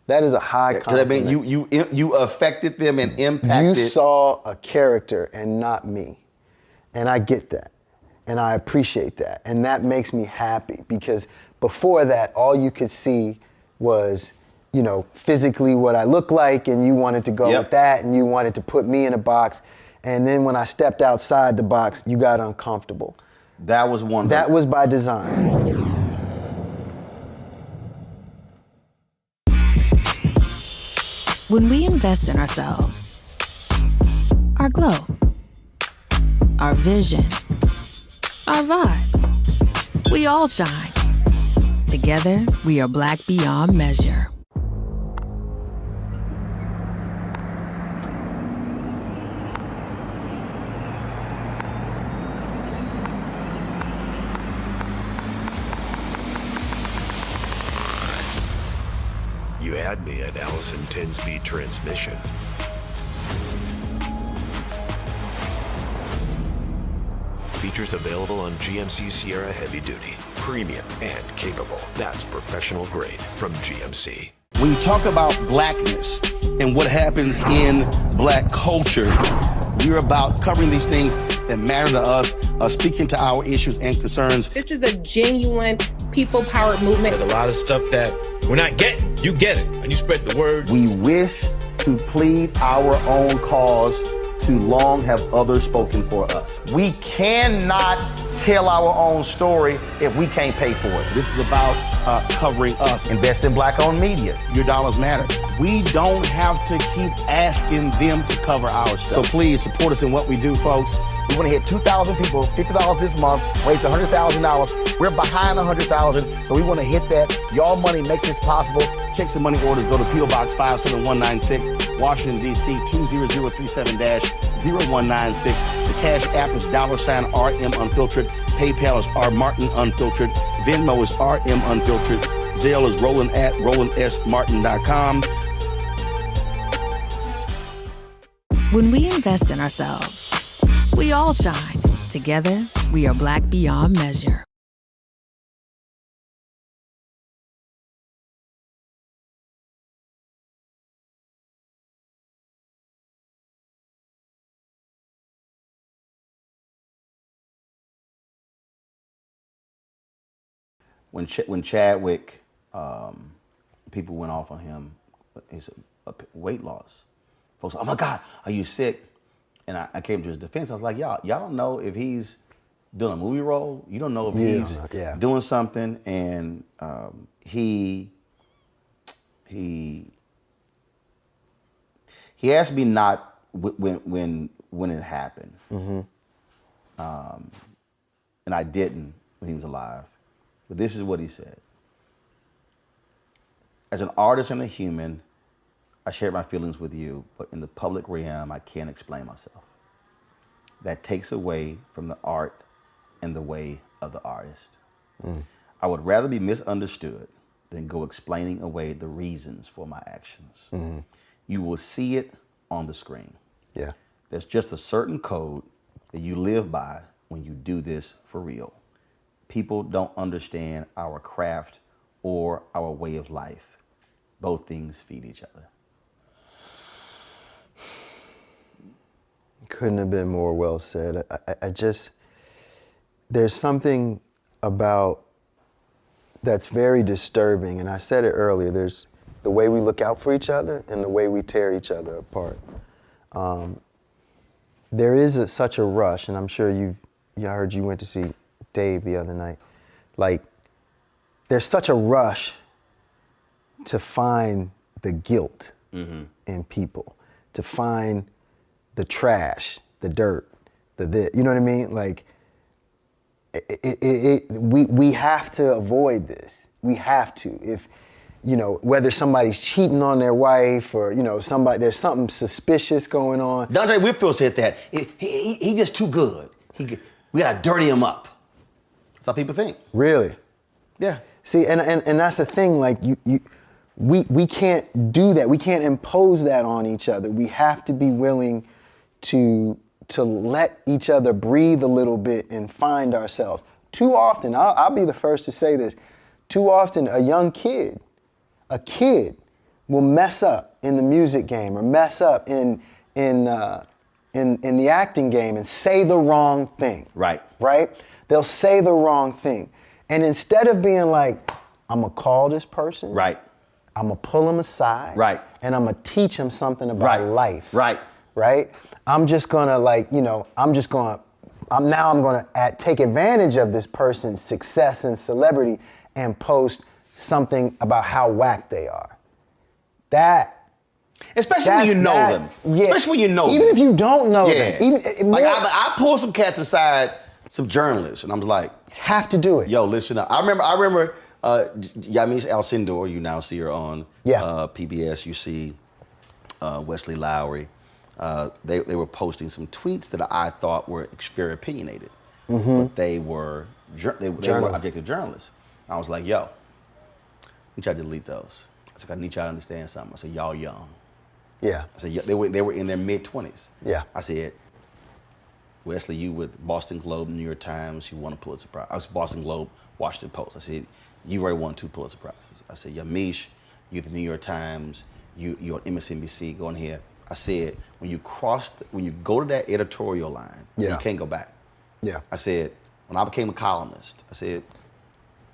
That is a high compliment. I mean, you affected them and impacted. You saw a character and not me. And I get that. And I appreciate that. And that makes me happy, because before that, all you could see was, you know, physically what I look like, and you wanted to go with that, and you wanted to put me in a box. And then when I stepped outside the box, you got uncomfortable. That was one. That was by design. When we invest in ourselves, our glow, our vision, our vibe, we all shine. Together, we are Black beyond measure. You had me at Allison 10-speed transmission. Features available on GMC Sierra Heavy Duty. Premium and capable. That's professional grade from GMC. When you talk about blackness and what happens in black culture, we're about covering these things that matter to us, speaking to our issues and concerns. This is a genuine people-powered movement. There's a lot of stuff that we're not getting. You get it, and you spread the word. We wish to plead our own cause. Too long have others spoken for us. We cannot tell our own story if we can't pay for it. This is about covering us. Invest in Black-owned media. Your dollars matter. We don't have to keep asking them to cover our stuff. So please support us in what we do, folks. We want to hit 2,000 people, $50 this month, raise $100,000. We're behind 100,000, so we want to hit that. Y'all money makes this possible. Checks and money orders go to P.O. Box 57196, Washington, D.C. 20037-0196. The Cash App is $RM Unfiltered. PayPal is R Martin Unfiltered. Venmo is RM Unfiltered. Zelle is Roland at RolandSMartin.com. When we invest in ourselves, we all shine. Together, we are Black beyond measure. When Chadwick, people went off on him, his weight loss. Folks, oh my God, are you sick? And I came to his defense. I was like, y'all don't know if he's doing a movie role. You don't know if he's doing something. And he asked me not when it happened. And I didn't when he was alive. But this is what he said. As an artist and a human, I shared my feelings with you, but in the public realm, I can't explain myself. That takes away from the art and the way of the artist. I would rather be misunderstood than go explaining away the reasons for my actions. You will see it on the screen. Yeah. There's just a certain code that you live by when you do this for real. People don't understand our craft or our way of life. Both things feed each other. Couldn't have been more well said. I just, there's something about that's very disturbing, and I said it earlier, there's the way we look out for each other and the way we tear each other apart. There is such a rush, and I'm sure I heard you went to see Dave the other night. Like, there's such a rush to find the guilt in people, to find the trash, the dirt, you know what I mean? Like, we have to avoid this. We have to. If, you know, whether somebody's cheating on their wife or, you know, there's something suspicious going on. Dante Whitfield said that. He just too good. We gotta dirty him up. That's how people think. Really? Yeah. See, and that's the thing, like we can't do that. We can't impose that on each other. We have to be willing to let each other breathe a little bit and find ourselves. Too often, I'll be the first to say this, too often a kid will mess up in the music game or mess up in the acting game and say the wrong thing. Right. Right? They'll say the wrong thing. And instead of being like, I'm gonna call this person. Right. I'm gonna pull them aside. Right. And I'm gonna teach them something about life. Right. Right? I'm just gonna I'm gonna take advantage of this person's success and celebrity and post something about how whack they are. Especially when you know them. Yeah. Especially when you know them. Even if you don't know them. I pulled some cats aside, some journalists, and I was like, have to do it. Yo, listen up. I remember Yamis Alcindor, you now see her on PBS. You see Wesley Lowery. They were posting some tweets that I thought were very opinionated, but they were objective journalists. I was like, yo, I need y'all to delete those. I said, I need y'all to understand something. I said, y'all young. Yeah. I said, they were in their mid-20s. Yeah. I said, Wesley, you with Boston Globe, New York Times, you won a Pulitzer Prize. I was Boston Globe, Washington Post. I said, you already won 2 Pulitzer Prizes. I said, Yamiche, you at the New York Times, you're on MSNBC, going here. I said, when you go to that editorial line, you can't go back. Yeah. I said, when I became a columnist, I said,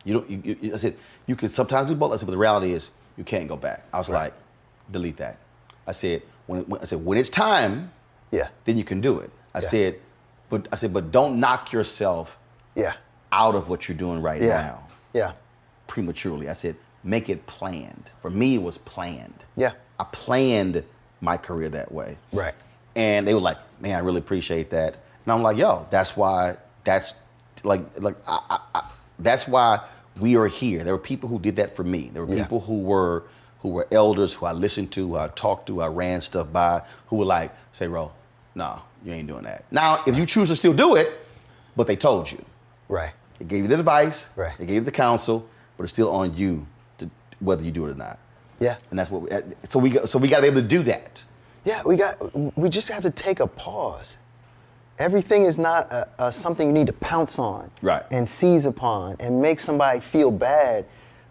I said, you can sometimes do both. I said, but the reality is, you can't go back. I was like, delete that. I said, when it's time, then you can do it. I said, but don't knock yourself out of what you're doing right now. Yeah. Prematurely. I said, make it planned. For me, it was planned. Yeah. I planned my career that way. Right. And they were like, man, I really appreciate that. And I'm like, yo, that's why we are here. There were people who did that for me. There were people who were elders who I listened to, who I talked to, I ran stuff by, who were like, say, Ro, no, you ain't doing that. Now, if you choose to still do it, but they told you. Right. They gave you the advice, right. They gave you the counsel, but it's still on you to whether you do it or not. Yeah. And that's what we got to be able to do that. Yeah, we just have to take a pause. Everything is not something you need to pounce on and seize upon and make somebody feel bad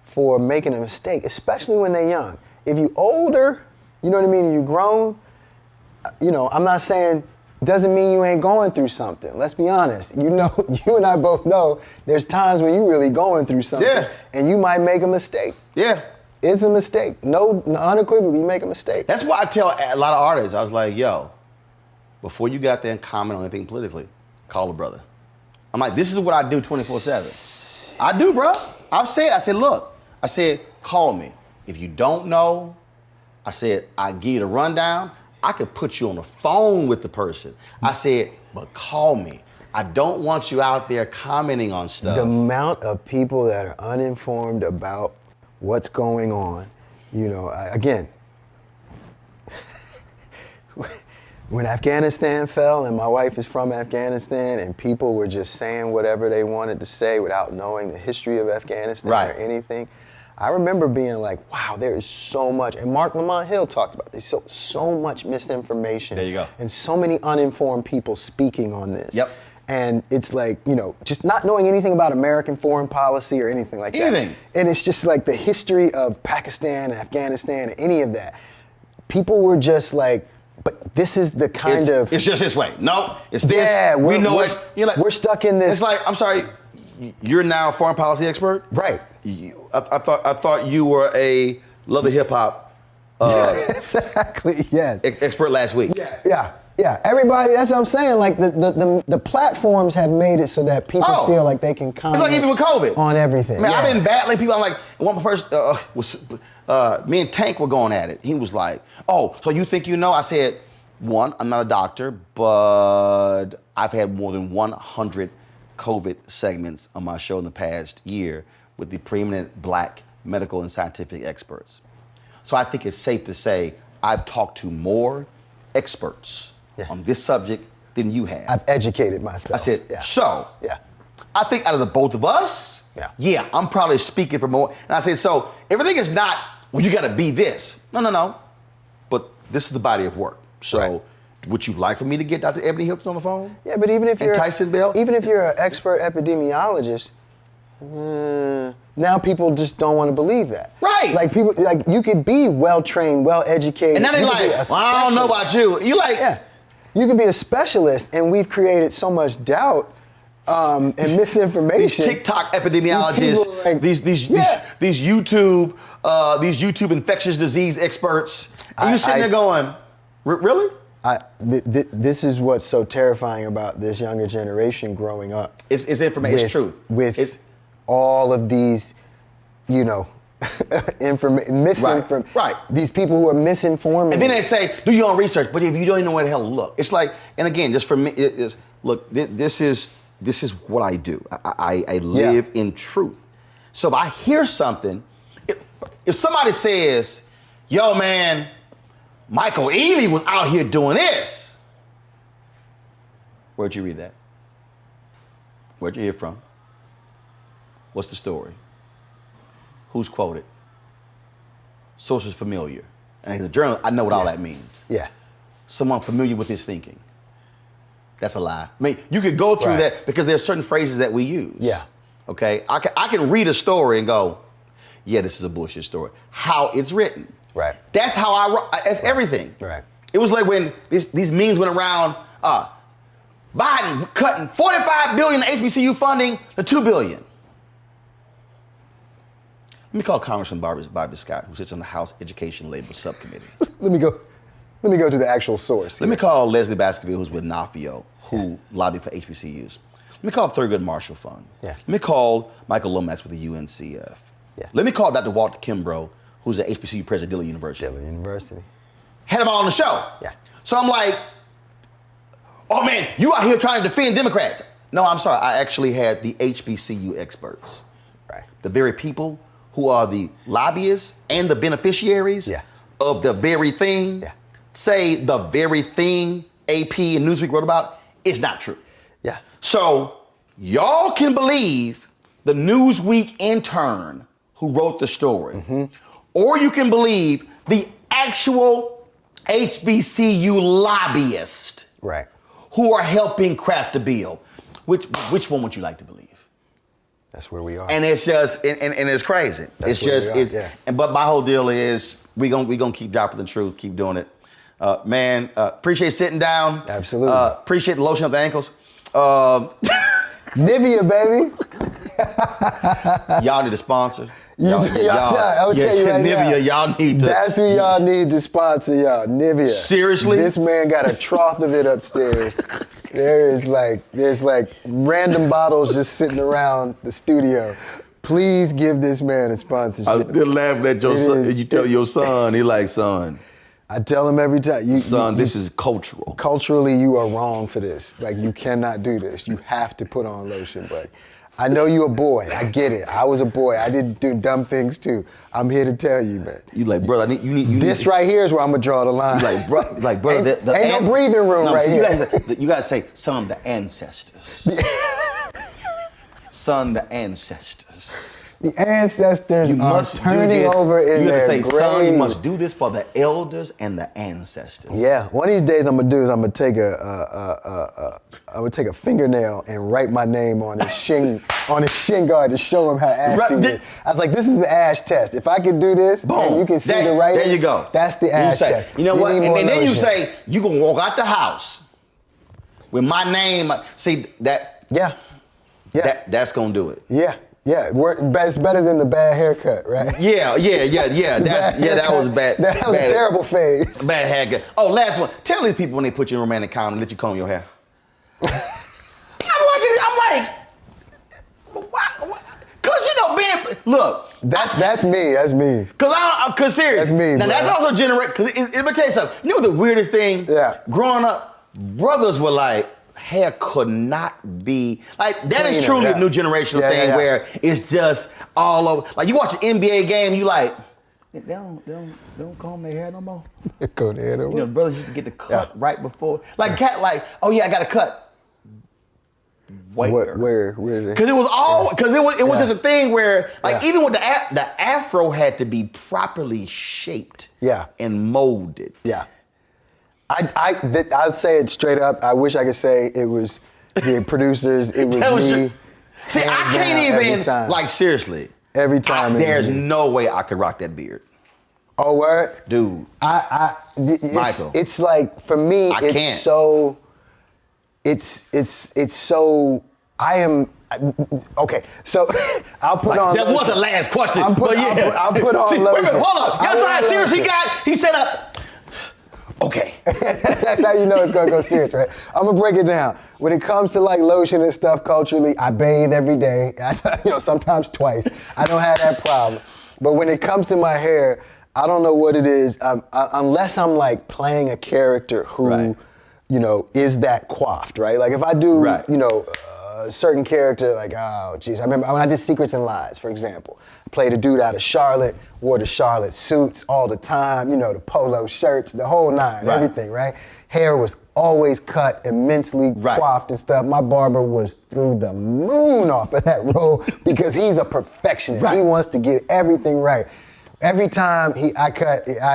for making a mistake, especially when they're young. If you're older, you know what I mean, and you're grown, you know, I'm not saying, doesn't mean you ain't going through something. Let's be honest. You know, you and I both know there's times when you're really going through something and you might make a mistake. Yeah. It's a mistake. No, unequivocally, you make a mistake. That's why I tell a lot of artists, I was like, yo, before you get out there and comment on anything politically, call a brother. I'm like, this is what I do 24/7. I do, bro. I said, look, I said, call me. If you don't know, I said, I give you the rundown. I could put you on the phone with the person. I said, but call me. I don't want you out there commenting on stuff. The amount of people that are uninformed about what's going on, you know, again, when Afghanistan fell, and my wife is from Afghanistan, and people were just saying whatever they wanted to say without knowing the history of Afghanistan or anything, I remember being like, wow, there is so much, and Mark Lamont Hill talked about this, so much misinformation. There you go. And so many uninformed people speaking on this. Yep. And it's like, you know, just not knowing anything about American foreign policy or anything like that. Anything. And it's just like the history of Pakistan and Afghanistan and any of that. People were just like, but this is the kind of... It's just this way. No, it's this. Yeah, we know it. You're like, we're stuck in this... It's like, I'm sorry, you're now a foreign policy expert? Right. I thought you were a love the hip hop exactly, yes. expert last week. Yeah. Everybody, that's what I'm saying. Like the platforms have made it so that people feel like they can comment. It's like even with COVID. On everything. I mean, I've been battling people. I'm like, one person me and Tank were going at it. He was like, oh, so you think you know? I said, one, I'm not a doctor, but I've had more than 100 COVID segments on my show in the past year with the preeminent black medical and scientific experts. So I think it's safe to say I've talked to more experts on this subject than you have. I've educated myself. I said, I think out of the both of us, I'm probably speaking for more. And I said, so everything is not, well, you gotta be this. No. But this is the body of work. So would you like for me to get Dr. Ebony Hilton on the phone? Yeah, but even if you're Tyson Bell? Even if you're an expert epidemiologist, now people just don't want to believe that. Right. Like people, like you could be well trained, well educated. And now they like, well, I don't know about you. You like, you could be a specialist, and we've created so much doubt and misinformation. These TikTok epidemiologists, these YouTube infectious disease experts. And you sitting there going, really? This is what's so terrifying about this younger generation growing up. It's information, it's truth. With all of these, you know, misinformation. Right. These people who are misinforming. And then they say, do your own research, but if you don't even know where the hell to look. It's like, and again, just for me, look, this is what I do. I live in truth. So if I hear something, if somebody says, yo man, Michael Ealy was out here doing this. Where'd you read that? Where'd you hear from? What's the story? Who's quoted? Sources familiar. And as a journalist, I know what all that means. Yeah. Someone familiar with his thinking. That's a lie. I mean, you could go through that because there's certain phrases that we use. Yeah. Okay? I can read a story and go, yeah, this is a bullshit story. How it's written. Right. That's how that's everything. Right. It was like when these memes went around, Biden cutting $45 billion in HBCU funding to $2 billion. Let me call Congressman Barbara Scott, who sits on the House Education Labor Subcommittee. Let me go to the actual source. Let me call Leslie Baskerville, who's with NAFIO, who lobbied for HBCUs. Let me call Thurgood Marshall Fund. Yeah. Let me call Michael Lomax with the UNCF. Yeah. Let me call Dr. Walter Kimbrough, who's the HBCU president at Dillon University. Dillon University. Had him all on the show. Yeah. So I'm like, oh man, you out here trying to defend Democrats. No, I'm sorry. I actually had the HBCU experts. Right. The very people who are the lobbyists and the beneficiaries of the very thing, say the very thing AP and Newsweek wrote about is not true. Yeah. So y'all can believe the Newsweek intern who wrote the story, or you can believe the actual HBCU lobbyist who are helping craft the bill. Which one would you like to believe? That's where we are. And it's just, and it's crazy. That's but my whole deal is we gonna keep dropping the truth, keep doing it. Man, appreciate sitting down. Absolutely. Appreciate the lotion up the ankles. Nivea, baby. Y'all need a sponsor. I'll tell you right Nivea, now. y'all need to. That's who y'all need to sponsor y'all. Nivea. Seriously? This man got a trough of it upstairs. There's like random bottles just sitting around the studio. Please give this man a sponsorship. I'm still laughing at your son. You tell your son, he like, son. I tell him every time. Son, this is cultural. Culturally, you are wrong for this. Like, you cannot do this. You have to put on lotion, but I know you a boy. I get it. I was a boy. I did do dumb things too. I'm here to tell you, man. You like, brother, you need this right here is where I'm gonna draw the line. You like, brother, ain't no breathing room right here. You gotta say, son, the ancestors. Son, the ancestors. The ancestors are turning over in their grave. You have to say, son, you must do this for the elders and the ancestors. Yeah, one of these days I'm gonna take a fingernail and write my name on his shin guard to show him how ashy it is. I was like, this is the ash test. If I can do this, and you can see the writing. There you go. That's the ash test. You know what? And then you say, you gonna walk out the house with my name. See that? Yeah. That's gonna do it. Yeah. Yeah, it's better than the bad haircut, right? Yeah. That was bad. That was a terrible phase. Bad haircut. Oh, last one. Tell these people when they put you in a romantic comedy, let you comb your hair. I'm watching it. I'm like, why? Cause look. That's me. Cause seriously. That's me. Now that's also generate. Cause let me tell you something. You know the weirdest thing? Yeah. Growing up, brothers were like, hair could not be like that. Is truly a new generational thing where it's just all over. Like you watch an NBA game, you like they don't comb their hair no more. Comb their hair no more. You know, brothers used to get the cut right before. Like cat, like oh yeah, I got a cut. Where? Because it was all because it was just a thing where like even with the afro had to be properly shaped. Yeah. And molded. Yeah. I'd say it straight up. I wish I could say it was the producers. It was me. See, I can't even like seriously. Every time. There's no way I could rock that beard. Oh, word? Dude. Michael. It's like for me. It's so. It's so. I am. Okay, so I'll put on. That was the last question. I'll put on. Wait a minute, hold up. That's how serious he said up. Okay. That's how you know it's gonna go serious, right? I'm gonna break it down. When it comes to like lotion and stuff culturally, I bathe every day. Sometimes twice. I don't have that problem. But when it comes to my hair, I don't know what it is. Unless I'm like playing a character who, is that coiffed, right? Like if I do, a certain character, like, oh, geez. I remember when I did Secrets and Lies, for example. I played a dude out of Charlotte, wore the Charlotte suits all the time, the polo shirts, the whole nine, everything, right? Hair was always cut, immensely coiffed and stuff. My barber was through the moon off of that role because he's a perfectionist. He wants to get everything right. Every time I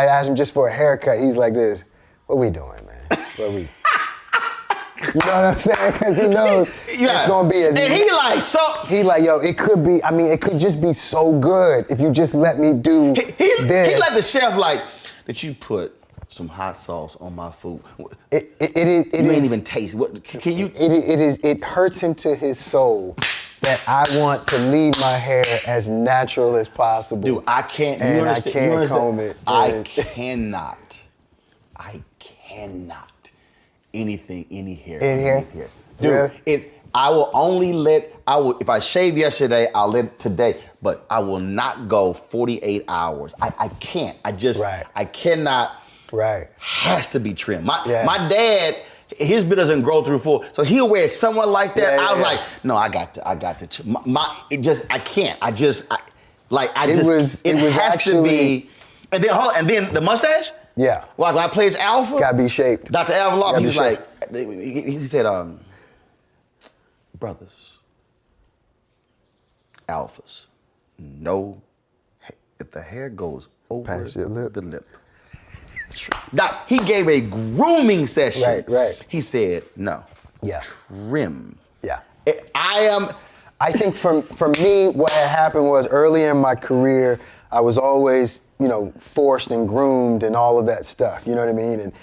asked him just for a haircut, he's like this, what we doing, man? What we... You know what I'm saying? Because he knows it's gonna be as. And he like, yo, it could be. I mean, it could just be so good if you just let me do this. He like the chef, like that. You put some hot sauce on my food. It is. You ain't even taste. What can you? It is. It hurts him to his soul that I want to leave my hair as natural as possible. Dude, I can't. And I can't comb it. I cannot. Any hair. Dude, yeah. I will only if I shave yesterday, I'll let it today, but I will not go 48 hours. I can't. I cannot. Right. Has to be trimmed. My dad, his beard doesn't grow through full, so he'll wear someone like that. I was like, no, I got to. I can't. It has to be. And then the mustache. Yeah. Like when I played Alpha. Gotta be shaped. Dr. Alvin, he was like, he said, brothers, alphas, no, if the hair goes over the lip. Doc, he gave a grooming session. Right. He said, no. Yeah. Trim. Yeah. I think for me, what had happened was early in my career, I was always, forced and groomed and all of that stuff. You know what I mean?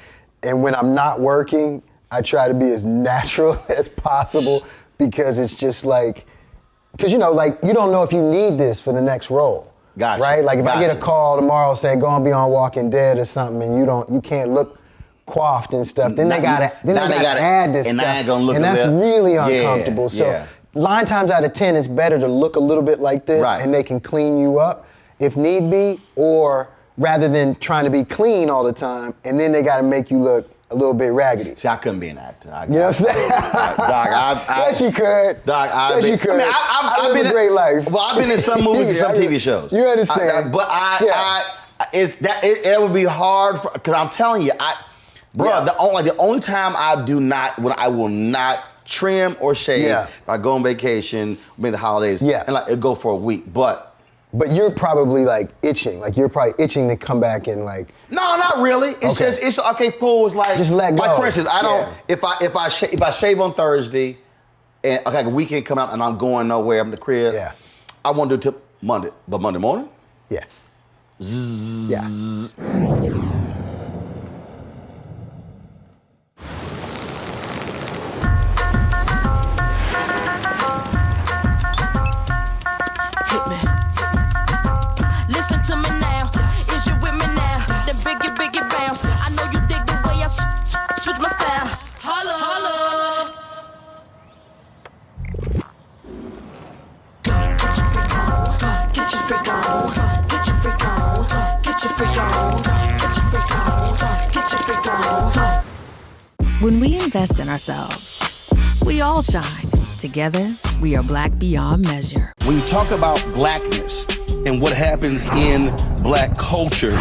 And when I'm not working, I try to be as natural as possible because it's just like, because you don't know if you need this for the next role. Gotcha. Right? Like if I get a call tomorrow saying go and be on Walking Dead or something, and you can't look coiffed and stuff, then they gotta add this and stuff. I ain't gonna look and that's really uncomfortable. So 9 times out of 10, it's better to look a little bit like this, and they can clean you up if need be, or rather than trying to be clean all the time, and then they gotta make you look a little bit raggedy. See, I couldn't be an actor. You know what I'm saying? Yes, you could. Doc, yes, you could. I've been a great life. Well, I've been in some movies and some TV shows. You understand? It would be hard because I'm telling you, the only time I will not trim or shave. If I go on vacation, maybe the holidays. And like it go for a week, But you're probably like itching. Like you're probably itching to come back and like. No, not really. It's just okay. Cool. It's like just let go. Like for instance, I don't. If I shave on Thursday, and like a weekend coming up, and I'm going nowhere, I'm in the crib. Yeah. I want to do it till Monday, but Monday morning. Yeah. Zzz. Yeah. Listen to me now. Is you with me now? The biggie bounce. I know you dig the way I switch my style. Holla, holla. Get your freak on. Get your freak on. Get your freak on. Get your freak on. Get your freak on. Get your freak on. When we invest in ourselves, we all shine. Together, we are black beyond measure. When you talk about blackness and what happens in black culture,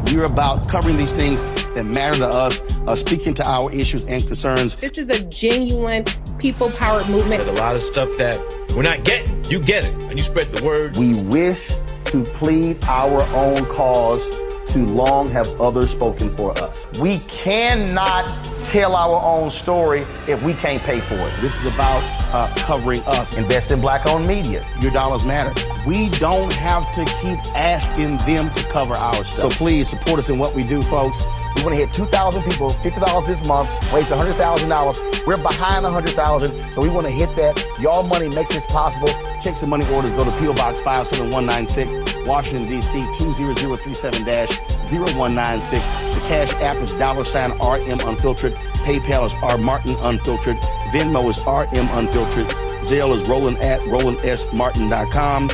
we're about covering these things that matter to us, speaking to our issues and concerns. This is a genuine people-powered movement. There's a lot of stuff that we're not getting. You get it, and you spread the word. We wish to plead our own cause. Too long have others spoken for us. We cannot tell our own story if we can't pay for it. This is about covering us. Invest in black-owned media. Your dollars matter. We don't have to keep asking them to cover our stuff. So please support us in what we do, folks. We want to hit 2,000 people, $50 this month, raise $100,000. We're behind 100,000, so we want to hit that. Y'all money makes this possible. Check some money orders. Go to P.O. Box 57196, Washington, D.C. 20037-0196. The Cash App is $RM Unfiltered. PayPal is R Martin Unfiltered. Venmo is RM Unfiltered. Zelle is roland@rolandsmartin.com.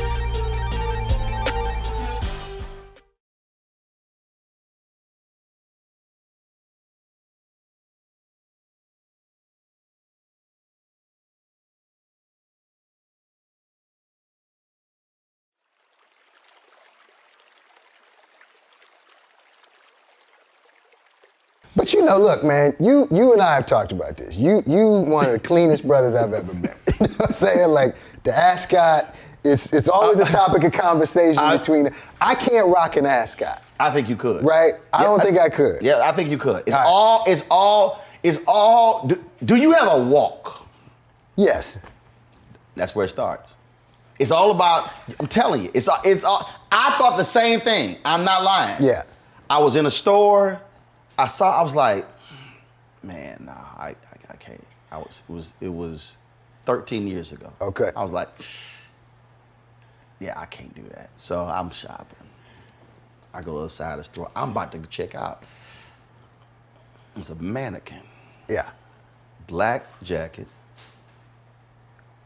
But you know, look, man, you and I have talked about this. You one of the cleanest brothers I've ever met. You know what I'm saying? Like the ascot, it's always a topic of conversation between. I can't rock an ascot. I think you could. Right? I don't think I could. Yeah, I think you could. It's all. Do you have a walk? Yes. That's where it starts. It's all about. I'm telling you, it's all. I thought the same thing. I'm not lying. Yeah. I was in a store. I was like, man, nah, I can't. It was 13 years ago. Okay. I was like, yeah, I can't do that. So I'm shopping. I go to the other side of the store. I'm about to check out. It's a mannequin. Yeah. Black jacket,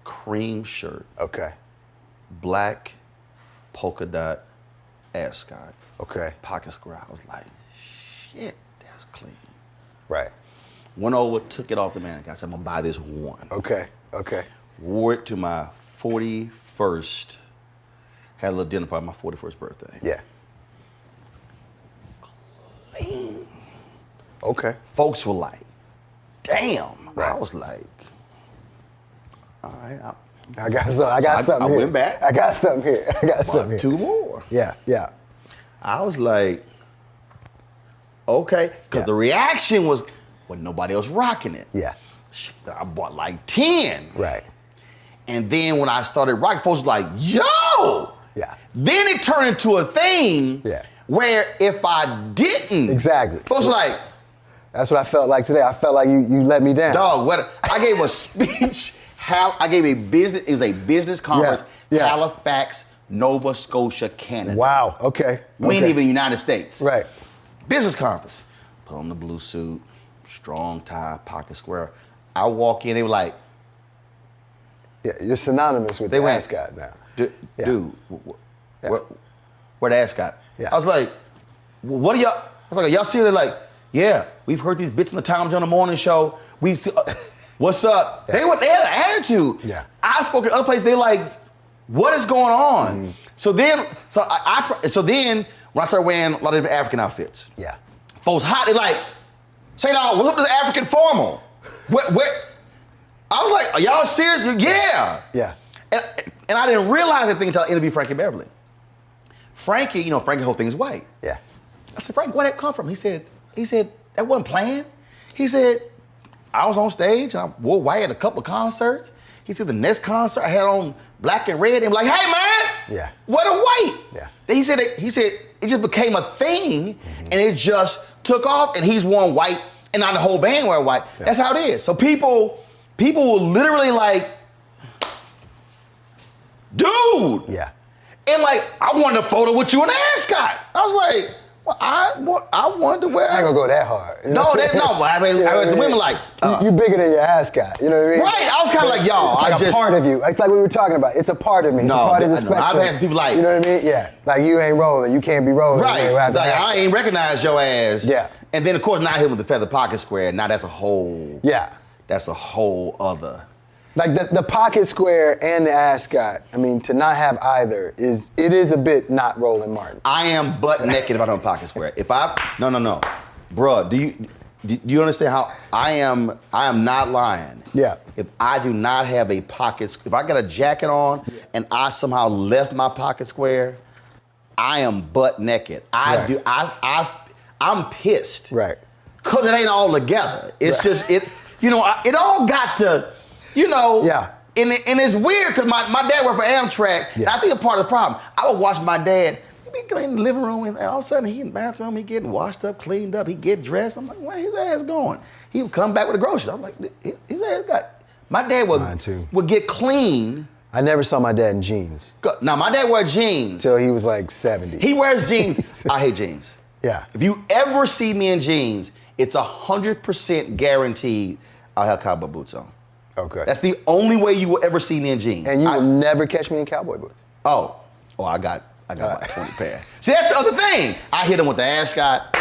cream shirt. Okay. Black polka dot ascot. Okay. Pocket square. I was like, shit. Clean. Right. Went over, took it off the mannequin. I said, I'm gonna buy this one. Okay. Wore it to my 41st, had a little dinner party, my 41st birthday. Yeah. Clean. Okay. Folks were like, damn. Right. I was like, all right. I got something I here. went back. I got something here. Here. 2 more. Yeah. I was like, okay, because the reaction was, well, nobody else rocking it. Yeah. I bought like 10. Right. And then when I started rocking, folks were like, yo! Yeah. Then it turned into a thing where if I didn't, exactly, folks were like, that's what I felt like today. I felt like you let me down. Dog, I gave a speech, it was a business conference, Halifax, Nova Scotia, Canada. Wow, okay. We ain't even United States. Right. Business conference. Put on the blue suit, strong tie, pocket square. I walk in, they were like, yeah, you're synonymous with the ascot now. Dude, where the ascot? Yeah. I was like, what are y'all? I was like, y'all see? They're like, Yeah, we've heard these bits in the Tom Jones Morning Show. We've seen, what's up? Yeah. They had an attitude. Yeah. I spoke at other places. They like, what is going on? So then when I started wearing a lot of different African outfits, folks hot. They like, say now, what's up with this African formal? What? I was like, are y'all serious? Yeah. Yeah. And I didn't realize that thing until I interviewed Frankie Beverly. Frankie, Frankie's whole thing is white. Yeah. I said, Frank, where'd that come from? He said, that wasn't planned. He said, I was on stage and I wore white at a couple of concerts. He said, the next concert I had on black and red. And like, hey man, what a white. Yeah. Then he said it just became a thing and it just took off and he's worn white and not the whole band wear white. Yeah. That's how it is. So people will literally like, dude. Yeah. And like, I wanted a photo with you and Ascot. I was like, well, I wanted to wear. I ain't gonna go that hard. No, I mean, some women like. You bigger than your Ascot, you know what I mean? Right, I was kind of like, y'all. It's like a part of you. It's like we were talking about. It's a part of me. It's a part of the spectrum. I've had some people like. You know what I mean? Yeah. Like you ain't rolling. You can't be rolling. Right. Like I ain't recognize your ass. Yeah. And then of course now him with the feather pocket square. Now that's a whole. Yeah. That's a whole other. Like the pocket square and the ascot, I mean, to not have either is a bit not Roland Martin. I am butt naked if I don't have a pocket square. No. Bruh, do you understand how I am not lying. Yeah. If I do not have a pocket, if I got a jacket on and I somehow left my pocket square, I am butt naked. I'm pissed. Right. Cause it ain't all together. It's just, it all got to, Yeah. And it's weird because my dad worked for Amtrak. Yeah. And I think a part of the problem, I would watch my dad, he'd be cleaning the living room and all of a sudden he in the bathroom, he getting washed up, cleaned up, he get dressed. I'm like, where his ass going? He would come back with the groceries. I'm like, his ass my dad would get clean. I never saw my dad in jeans. Now my dad wore jeans. Till he was like 70. He wears jeans. I hate jeans. Yeah. If you ever see me in jeans, it's 100% guaranteed I'll have cowboy boots on. Okay. That's the only way you will ever see me in jeans. And you will never catch me in cowboy boots. Oh, I got about 20 pair. See, that's the other thing. I hit them with the ascot,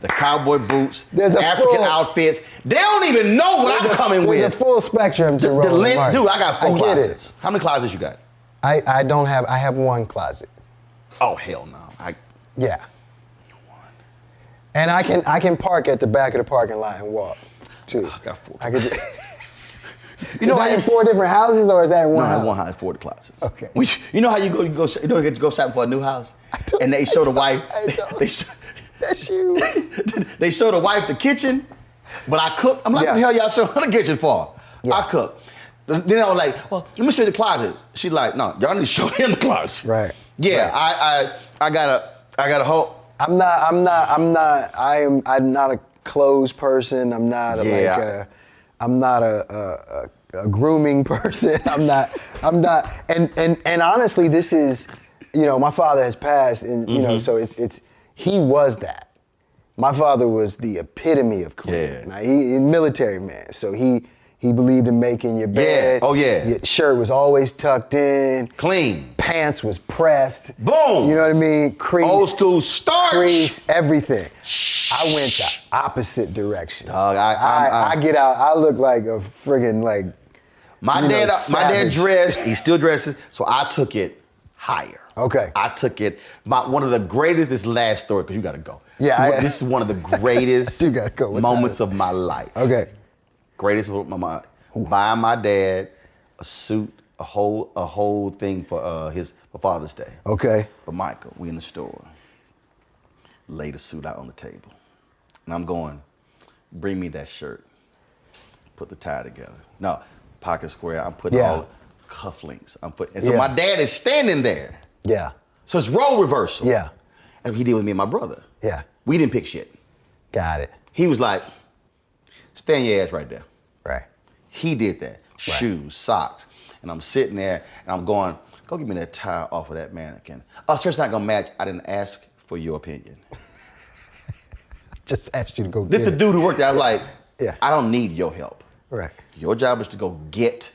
the cowboy boots, African outfits. They don't even know what I'm coming with. There's a full spectrum to Roland Martin. Dude, I got 4 closets. It. How many closets you got? I have one closet. Oh, hell no. Yeah. And I can park at the back of the parking lot and walk, too. I got 4. I could is that in 4 different houses or is that in one house? No, I have one house, 4 closets. Okay. You know how you go shopping for a new house? And they show the wife. That's you. They show the wife the kitchen, but I cook. I'm like, what the hell y'all show her the kitchen for? Yeah. I cook. Then I was like, well, let me show you the closets. She's like, no, y'all need to show him the closet. Right. Yeah, right. I got a whole. I'm not a clothes person. I'm not a grooming person. I'm not. And honestly, this is, my father has passed, and so it's he was that. My father was the epitome of clean. Yeah. Now, he military man, so he believed in making your bed. Yeah. Oh yeah. Your shirt was always tucked in. Clean. Pants was pressed. Boom. You know what I mean? Crease. Old school starch. Crease, everything. I went the opposite direction. Dog, I get out, I look like a friggin' like, my dad dressed, he still dresses, so I took it higher. Okay. I took it, one of the greatest, this last story, because you gotta go. Yeah. This is one of the greatest you gotta go. moments of my life. Okay. Greatest of my life. Buying my dad a suit, a whole thing for Father's Day. Okay. But Michael, we in the store. Lay the suit out on the table. And I'm going, bring me that shirt. Put the tie together. No, pocket square, I'm putting all cufflinks. So my dad is standing there. Yeah. So it's role reversal. Yeah. And he did with me and my brother. Yeah. We didn't pick shit. Got it. He was like, stand your ass right there. Right. He did that. Right. Shoes, socks. And I'm sitting there and I'm going, go give me that tie off of that mannequin. Oh, shirt's not gonna match. I didn't ask for your opinion. Just asked you to go get it. This the dude who worked there. I was like, yeah. I don't need your help. Right. Your job is to go get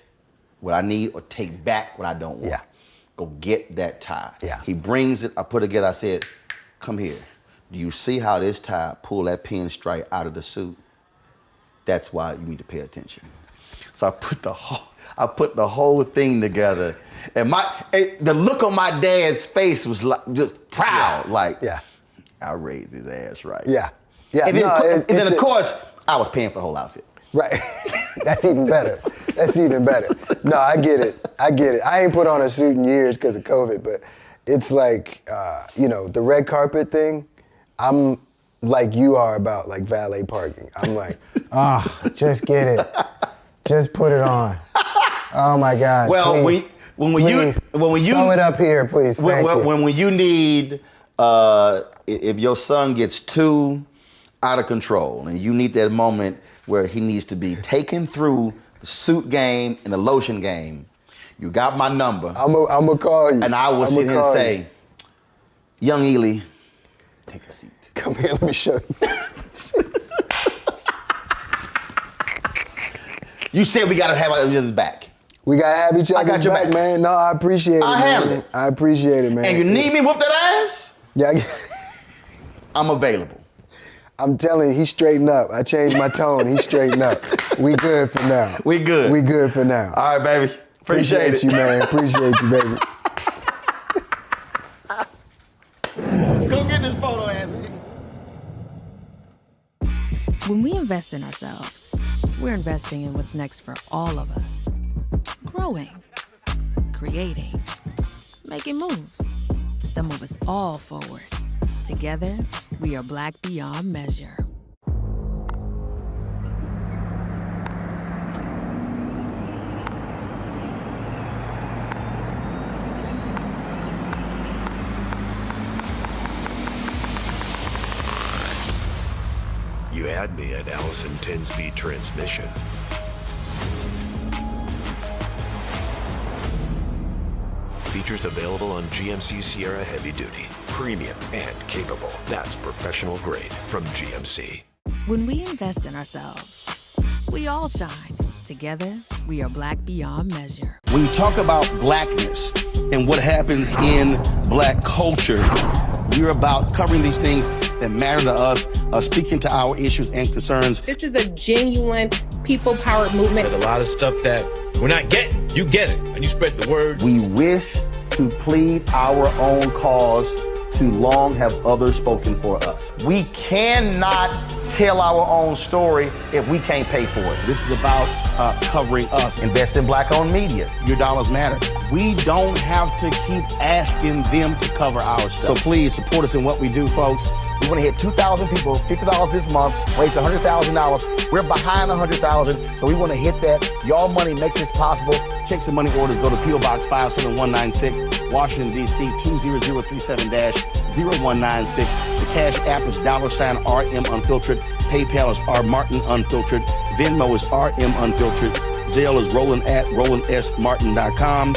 what I need or take back what I don't want. Yeah. Go get that tie. Yeah. He brings it, I put it together, I said, come here. Do you see how this tie pull that pinstripe out of the suit? That's why you need to pay attention. So I put the whole thing together, and the look on my dad's face was like just proud, I raised his ass right. Yeah. And then, of course, I was paying for the whole outfit. Right. That's even better. No, I get it. I ain't put on a suit in years because of COVID, but it's like, the red carpet thing, I'm like you are about like valet parking. I'm like, just get it. Just put it on. Oh my God. Well, please, when you sew it up here, please. Thank you. When you need, if your son gets too out of control and you need that moment where he needs to be taken through the suit game and the lotion game, you got my number. I'm gonna call you. And I will sit here and say, young Ealy, take a seat. Come here, let me show you. You said we gotta have each other's back. We gotta have each other's back, man. No, I appreciate it. I handle it. I appreciate it, man. And you need me whoop that ass? Yeah. I'm available. I'm telling you, he straightened up. I changed my tone. He straightened up. We good for now. We good. We good for now. All right, baby. Appreciate you, man. Appreciate you, baby. Go get this photo, Anthony. When we invest in ourselves, we're investing in what's next for all of us. Growing, creating, making moves that move us all forward. Together, we are Black beyond measure. You had me at Allison 10-speed transmission. Features available on GMC Sierra Heavy Duty. Premium and capable. That's professional grade from GMC. When we invest in ourselves, we all shine. Together, we are Black beyond measure. When you talk about blackness and what happens in black culture, we're about covering these things that matter to us, speaking to our issues and concerns. This is a genuine people-powered movement. There's a lot of stuff that we're not getting. You get it, and you spread the word. We wish to plead our own cause. Too long have others spoken for us. We cannot tell our own story if we can't pay for it. This is about covering us. Invest in Black-owned media. Your dollars matter. We don't have to keep asking them to cover our stuff. So please support us in what we do, folks. We want to hit 2,000 people, $50 this month, raise $100,000. We're behind 100,000, so we want to hit that. Y'all money makes this possible. Checks and money orders go to P.O. Box 57196, Washington, D.C. 20037-0196. The Cash App is $RM Unfiltered. PayPal is R Martin Unfiltered. Venmo is RM Unfiltered. Zelle is rolling@RolandSMartin.com.